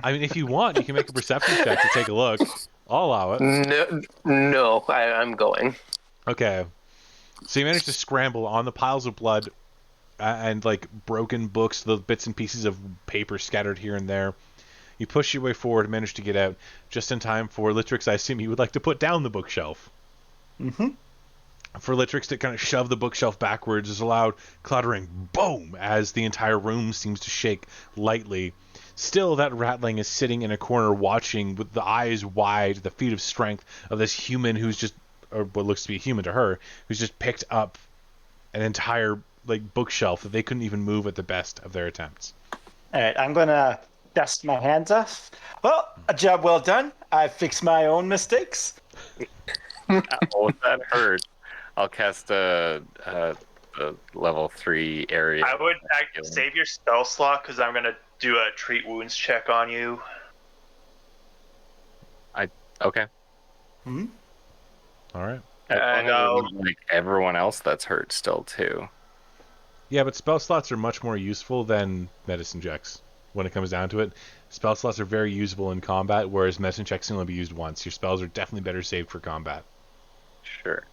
I mean, if you want, you can make a perception check to take a look. I'll allow it. No, I'm going. Okay. So you manage to scramble on the piles of blood and like broken books, the bits and pieces of paper scattered here and there. You push your way forward and manage to get out just in time for Litrix. I assume you would like to put down the bookshelf. Mm-hmm. For Litrix to kind of shove the bookshelf backwards, there's a loud clattering boom as the entire room seems to shake lightly. Still, that Ratling is sitting in a corner watching with the eyes wide, the feat of strength of this human who's just, or what looks to be a human to her, who's just picked up an entire like bookshelf that they couldn't even move at the best of their attempts. All right, I'm going to dust my hands off. Well, a job well done. I fixed my own mistakes. Oh, that hurt. I'll cast a level 3 area. I would save your spell slot because I'm going to do a treat wounds check on you. Okay. Mm-hmm. All right. And like everyone else that's hurt still too. Yeah, but spell slots are much more useful than medicine checks when it comes down to it. Spell slots are very usable in combat, whereas medicine checks can only be used once. Your spells are definitely better saved for combat. Sure.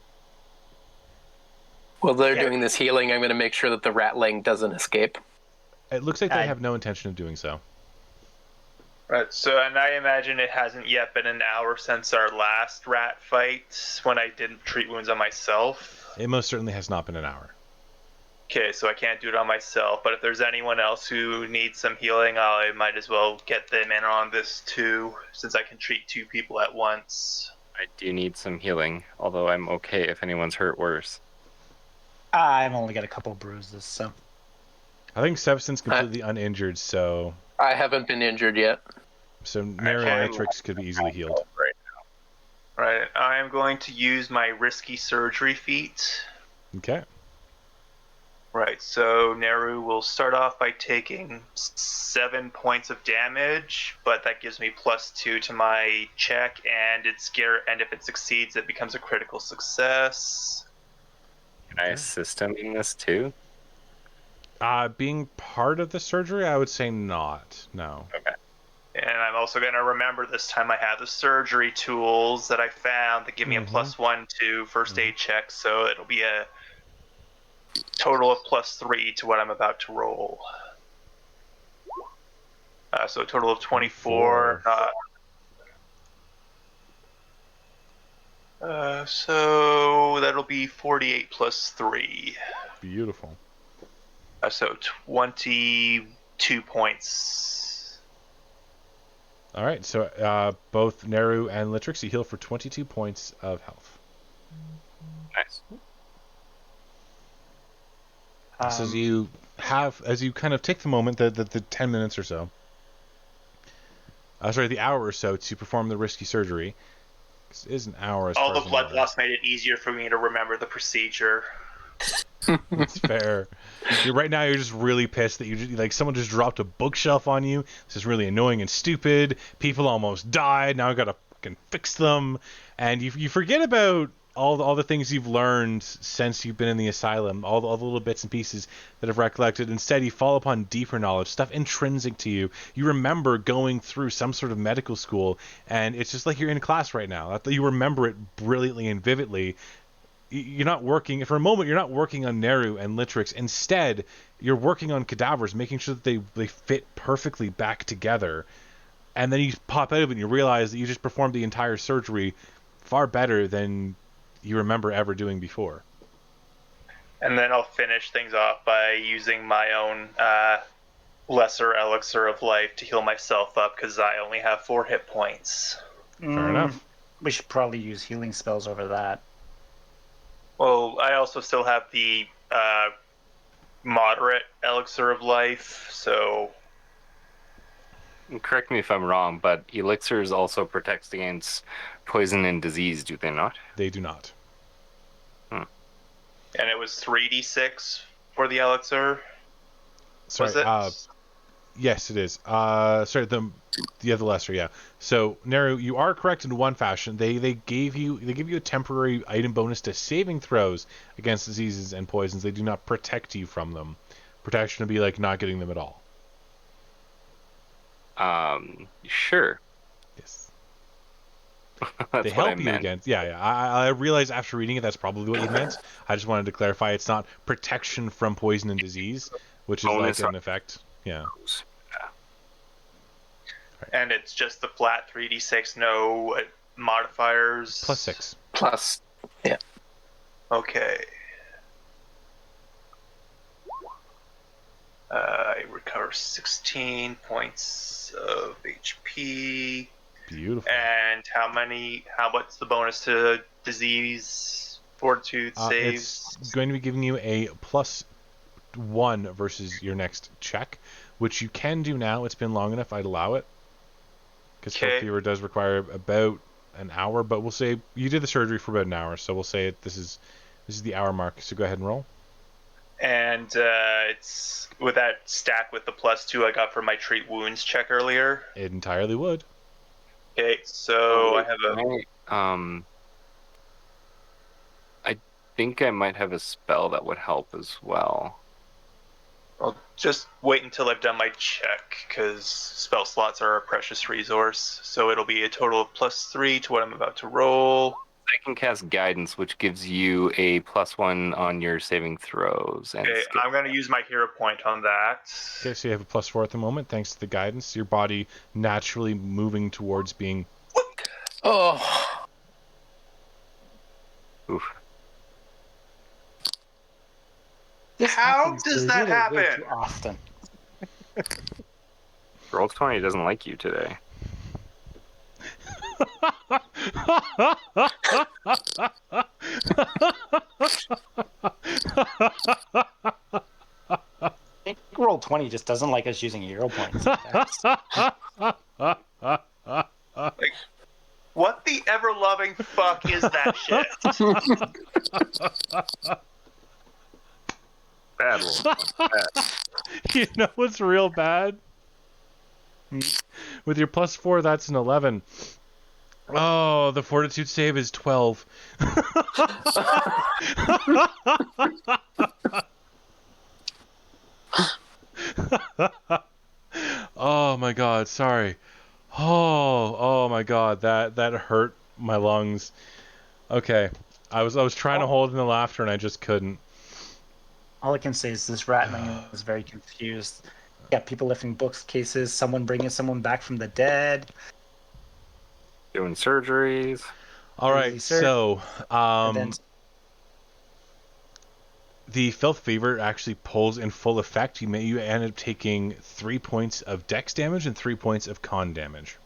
While they're doing this healing, I'm going to make sure that the Ratling doesn't escape. It looks like they have no intention of doing so. Right, so, and I imagine it hasn't yet been an hour since our last rat fight when I didn't treat wounds on myself. It most certainly has not been an hour. Okay, so I can't do it on myself, but if there's anyone else who needs some healing, I might as well get them in on this too, since I can treat 2 people at once. I do need some healing, although I'm okay if anyone's hurt worse. I've only got a couple bruises, so. I think Sevson's completely uninjured, so... I haven't been injured yet. So Narratrix could be easily healed. Right, I am going to use my risky surgery feat. Okay. Right, so Neru will start off by taking 7 points of damage, but that gives me +2 to my check, and and if it succeeds, it becomes a critical success. Can I assist him in this too? Being part of the surgery, I would say not. No. Okay. And I'm also going to remember this time I have the surgery tools that I found that give me a +1 to first aid checks, so it'll be a total of +3 to what I'm about to roll. So a total of 24. So that'll be 48 +3. Beautiful. So 22 points. All right, so both Neru and Litrix, you heal for 22 points of health. Nice. So as you kind of take the moment, the 10 minutes or so, the hour or so to perform the risky surgery. This is an hour. All the blood loss made it easier for me to remember the procedure. That's fair. Right now, you're just really pissed that someone just dropped a bookshelf on you. This is really annoying and stupid. People almost died. Now I gotta fucking fix them, and you forget about all the things you've learned since you've been in the asylum, all the little bits and pieces that have recollected. Instead, you fall upon deeper knowledge, stuff intrinsic to you. You remember going through some sort of medical school, and it's just like you're in class right now. You remember it brilliantly and vividly. You're not working, for a moment, you're not working on Neru and Litrix. Instead, you're working on cadavers, making sure that they fit perfectly back together. And then you pop out of it and you realize that you just performed the entire surgery far better than you remember ever doing before. And then I'll finish things off by using my own lesser elixir of life to heal myself up, because I only have 4 hit points. Fair enough. We should probably use healing spells over that. Well, I also still have the moderate elixir of life, so... Correct me if I'm wrong, but elixirs also protect against poison and disease, do they not? They do not. And it was 3d6 for the elixir? Sorry, was it? Yes, it is. Sorry, the other lesser, yeah. So, Neru, you are correct in one fashion. They give you a temporary item bonus to saving throws against diseases and poisons. They do not protect you from them. Protection would be like not getting them at all. Sure. Yes. They help you against. Yeah. I realized after reading it that's probably what you meant. I just wanted to clarify it's not protection from poison and disease, which is like an effect. Yeah. And it's just the flat 3d6, no modifiers. +6. Plus, yeah. Okay. I recover 16 points of HP. Beautiful. And what's the bonus to disease, fortitude, saves? It's going to be giving you a +1 versus your next check, which you can do now. It's been long enough, I'd allow it. Because Filth Fever does require about an hour, but we'll say you did the surgery for about an hour, so we'll say this is the hour mark. So go ahead and roll. And it's with that stack with the +2 I got for my treat wounds check earlier. It entirely would. Okay, so I have I think I might have a spell that would help as well. I'll just wait until I've done my check, because spell slots are a precious resource. So it'll be a total of +3 to what I'm about to roll. I can cast Guidance, which gives you a +1 on your saving throws. And okay, I'm going to use my hero point on that. Okay, so you have a +4 at the moment, thanks to the guidance. Your body naturally moving towards being... Oh. Oof. How does that happen? Way too often. Roll20 doesn't like you today. I think Roll20 just doesn't like us using hero points. Like, what the ever-loving fuck is that shit? Bad roll. Bad. You know what's real bad? With your +4, that's an 11. Oh, the fortitude save is 12. Oh my god, sorry. Oh my god, that hurt my lungs. Okay, I was trying to hold in the laughter and I just couldn't. All I can say is this Ratling was very confused. Yeah, people lifting bookcases, someone bringing someone back from the dead. Doing surgeries. All right, so the Filth Fever actually pulls in full effect. You end up taking 3 points of dex damage and 3 points of con damage.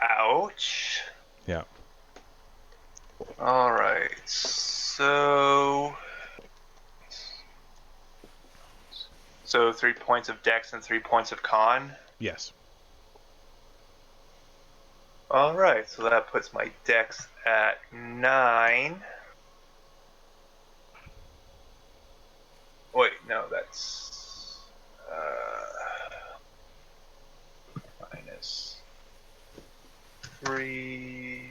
Ouch. Yeah. All right, so 3 points of dex and 3 points of con. Yes. All right, so that puts my dex at 9. Wait, no, that's minus 3.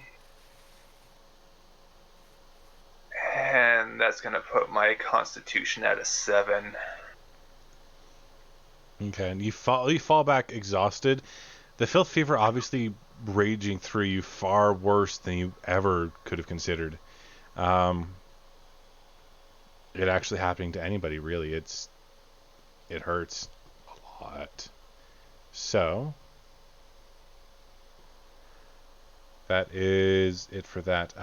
And that's going to put my constitution at a 7. Okay, and you fall back exhausted. The Filth Fever obviously raging through you far worse than you ever could have considered. It actually happening to anybody, really. It hurts a lot. So that is it for that.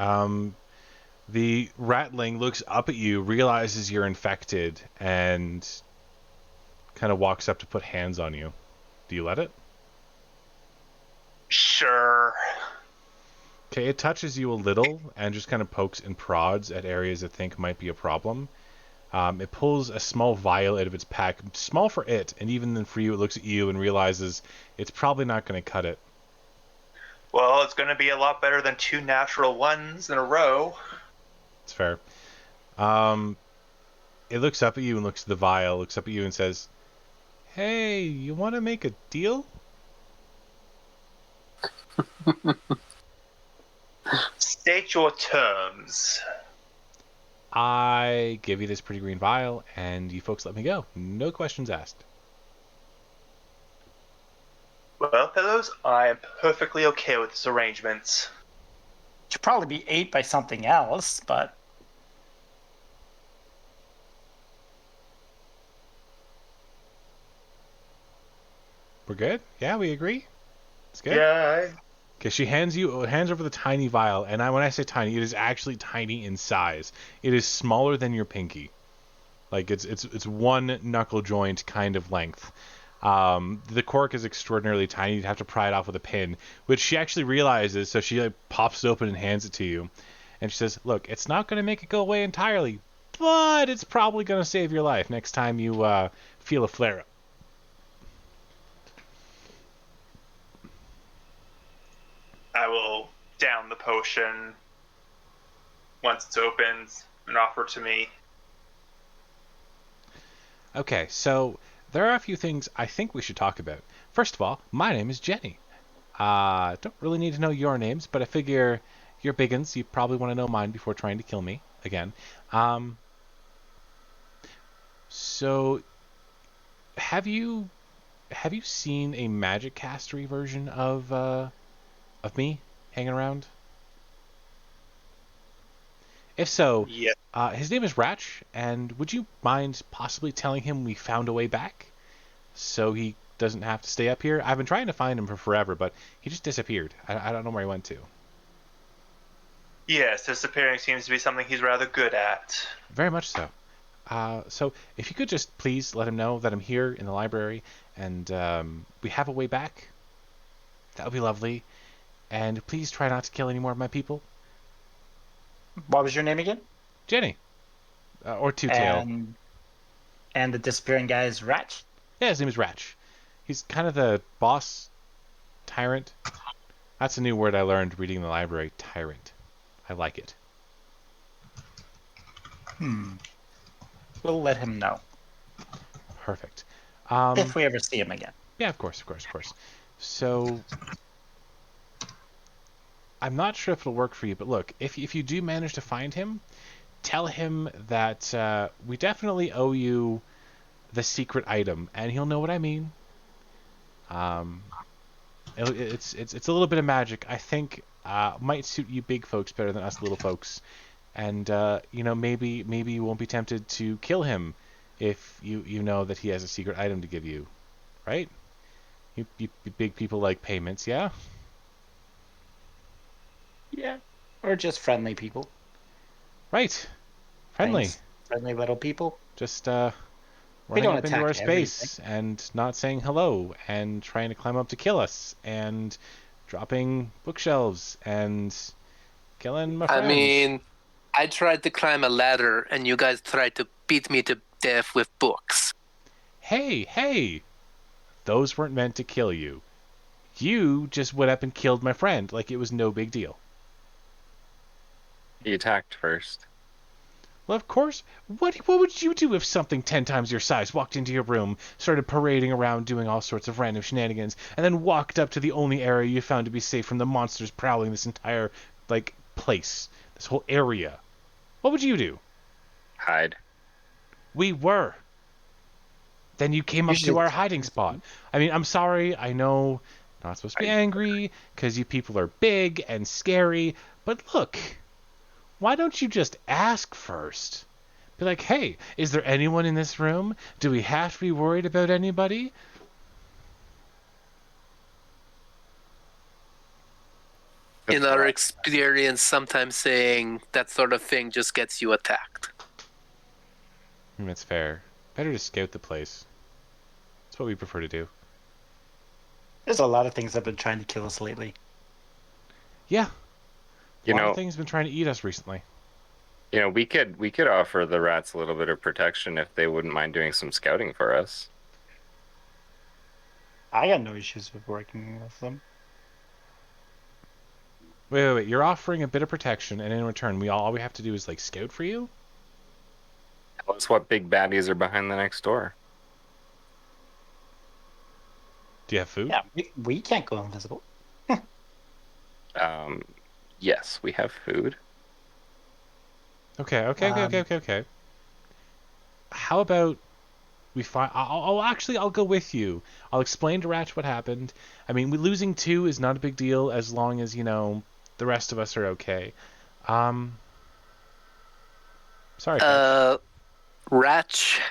The Ratling looks up at you, realizes you're infected, and kind of walks up to put hands on you. Do you let it? Sure. Okay, it touches you a little and just kind of pokes and prods at areas it think might be a problem. It pulls a small vial out of its pack, small for it, and even then for you, it looks at you and realizes it's probably not going to cut it. Well, it's going to be a lot better than 2 natural ones in a row. It's fair. It looks up at you and looks at the vial, looks up at you and says, "Hey, you want to make a deal?" State your terms. I give you this pretty green vial, and you folks let me go. No questions asked. Well, fellows, I am perfectly okay with this arrangement. Should probably be ate by something else, but We're good? Yeah, we agree? It's good? Yeah, Okay, she hands over the tiny vial, and when I say tiny, it is actually tiny in size. It is smaller than your pinky. Like it's one knuckle joint kind of length. The cork is extraordinarily tiny. You'd have to pry it off with a pin, which she actually realizes. So she like pops it open and hands it to you, and she says, "Look, it's not going to make it go away entirely, but it's probably going to save your life next time you feel a flare-up." I will down the potion once it's opened and offer to me. Okay, so there are a few things I think we should talk about. First of all, my name is Jenny. Don't really need to know your names, but I figure you're biggins. You probably want to know mine before trying to kill me again. So have you seen a magic castery version of me hanging around? If so, Yeah. his name is Ratch, and would you mind possibly telling him we found a way back so he doesn't have to stay up here? I've been trying to find him for forever, but he just disappeared. I don't know where he went to. Yes, disappearing seems to be something he's rather good at. Very much so. So if you could just please let him know that I'm here in the library and we have a way back, that would be lovely. And please try not to kill any more of my people. what was your name again? Jenny. Or Two-Tail. And the disappearing guy is Ratch? Yeah, his name is Ratch. He's kind of the boss tyrant. That's a new word I learned reading in the library. Tyrant. I like it. We'll let him know. Perfect. If we ever see him again. Yeah, of course. So, I'm not sure if it'll work for you, but look, if you do manage to find him, tell him that we definitely owe you the secret item, and he'll know what I mean. It's a little bit of magic. I think might suit you big folks better than us little folks, and maybe you won't be tempted to kill him if you know that he has a secret item to give you, right? You big people like payments, yeah? Yeah. Or just friendly people. Right. Friendly. Thanks. Friendly little people. Just They running don't up into attack our space and not saying hello and trying to climb up to kill us and dropping bookshelves and killing my friends. I mean, I tried to climb a ladder and you guys tried to beat me to death with books. Hey! Those weren't meant to kill you. You just went up and killed my friend like it was no big deal. He attacked first. Well, of course. What would you do if something 10 times your size walked into your room, started parading around doing all sorts of random shenanigans, and then walked up to the only area you found to be safe from the monsters prowling this entire, place, this whole area? What would you do? Hide. We were. Then you came up to our hiding spot. I mean, I'm sorry. I know not supposed to be angry because you people are big and scary, but look. Why don't you just ask first? Be like, hey, is there anyone in this room? Do we have to be worried about anybody? In our experience, sometimes saying that sort of thing just gets you attacked. That's fair. Better to scout the place. That's what we prefer to do. There's a lot of things that have been trying to kill us lately. Yeah. A lot You of things have been trying to eat us recently. we could offer the rats a little bit of protection if they wouldn't mind doing some scouting for us. I got no issues with working with them. Wait. You're offering a bit of protection, and in return, all we have to do is scout for you? Tell us what big baddies are behind the next door. Do you have food? Yeah, we can't go invisible. Yes, we have food. Okay. How about We find. I'll go with you. I'll explain to Ratch what happened. I mean, losing 2 is not a big deal as long as the rest of us are okay. Sorry, Patch. Ratch,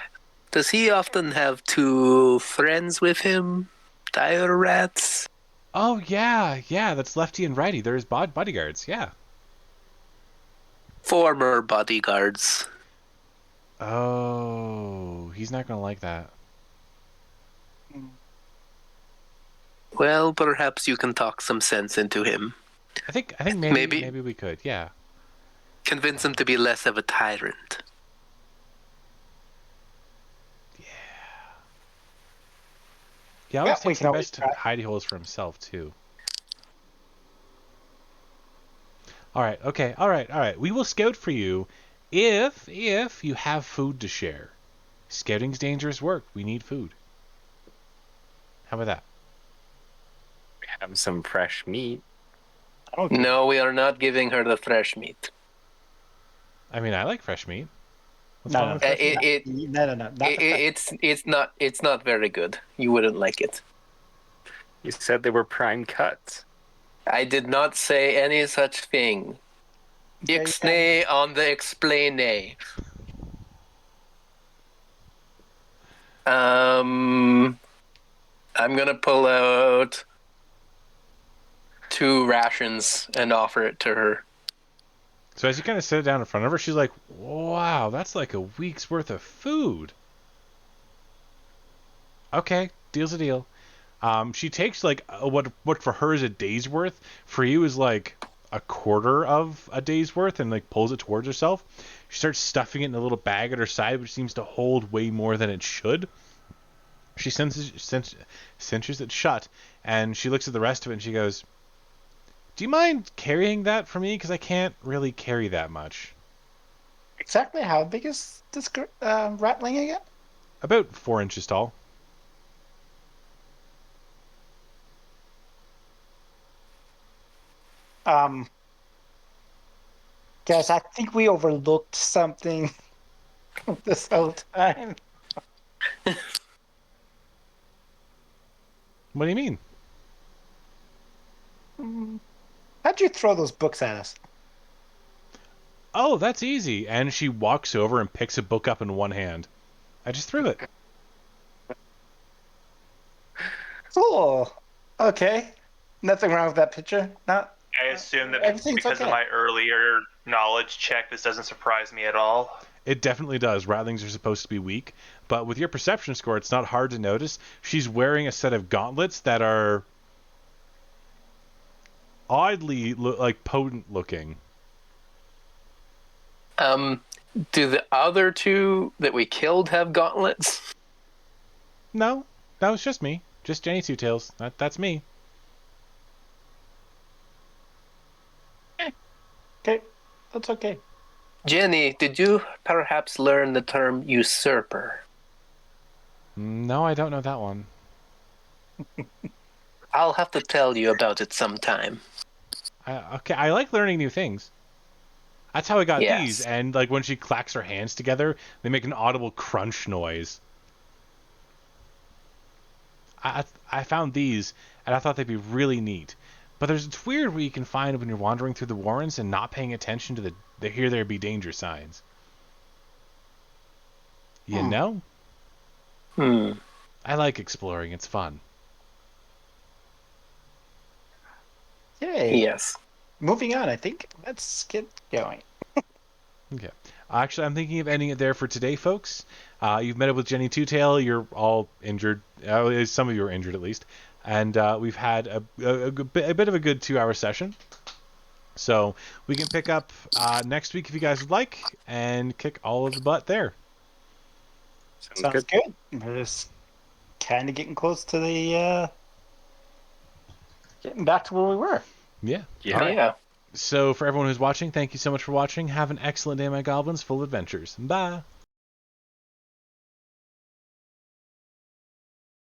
does he often have 2 friends with him? Dire rats? Oh yeah, that's lefty and righty. They're his bodyguards. Yeah. Former bodyguards. Oh, he's not gonna like that. Well, perhaps you can talk some sense into him. I think maybe we could. Yeah. Convince him to be less of a tyrant. He always takes the best hidey holes for himself too. All right. We will scout for you if you have food to share. Scouting's dangerous work. We need food. How about that? We have some fresh meat. No, we are not giving her the fresh meat. I mean, I like fresh meat. No. It's not very good. You wouldn't like it. You said they were prime cuts. I did not say any such thing. Ixnay on the explain. I'm gonna pull out 2 rations and offer it to her. So as you kind of sit down in front of her, she's like, "Wow, that's like a week's worth of food." Okay, deal's a deal. She takes like what for her is a day's worth. For you is like a quarter of a day's worth, and like pulls it towards herself. She starts stuffing it in a little bag at her side, which seems to hold way more than it should. She cinches it shut, and she looks at the rest of it, and she goes, "Do you mind carrying that for me? Because I can't really carry that much." Exactly how big is this Ratling again? About 4 inches tall. Guys, I think we overlooked something this whole time. What do you mean? How'd you throw those books at us? Oh, that's easy. And she walks over and picks a book up in one hand. I just threw it. Cool. Okay. Nothing wrong with that picture? Not. I assume that because of my earlier knowledge check, this doesn't surprise me at all. It definitely does. Ratlings are supposed to be weak, but with your perception score, it's not hard to notice. She's wearing a set of gauntlets that are oddly potent looking. Do the other 2 that we killed have gauntlets? No, that was just me. Just Jenny Two Tails. That's me. Okay, that's okay. Jenny, did you perhaps learn the term usurper? No, I don't know that one. I'll have to tell you about it sometime. Okay, I like learning new things. That's how I got Yes. these, and like when she clacks her hands together, they make an audible crunch noise. I found these, and I thought they'd be really neat. But it's weird what you can find when you're wandering through the warrens and not paying attention to the here there be danger signs. You know? I like exploring. It's fun. Yay. Yes. Moving on, I think. Let's get going. Okay. Actually, I'm thinking of ending it there for today, folks. You've met up with Jenny Two Tail. You're all injured. Some of you are injured, at least. And we've had a bit of a good 2-hour session. So we can pick up next week if you guys would like and kick all of the butt there. Sounds good. We're just kind of getting close to the getting back to where we were. Yeah. Yeah. So for everyone who's watching, thank you so much for watching. Have an excellent day, my goblins, full of adventures. Bye.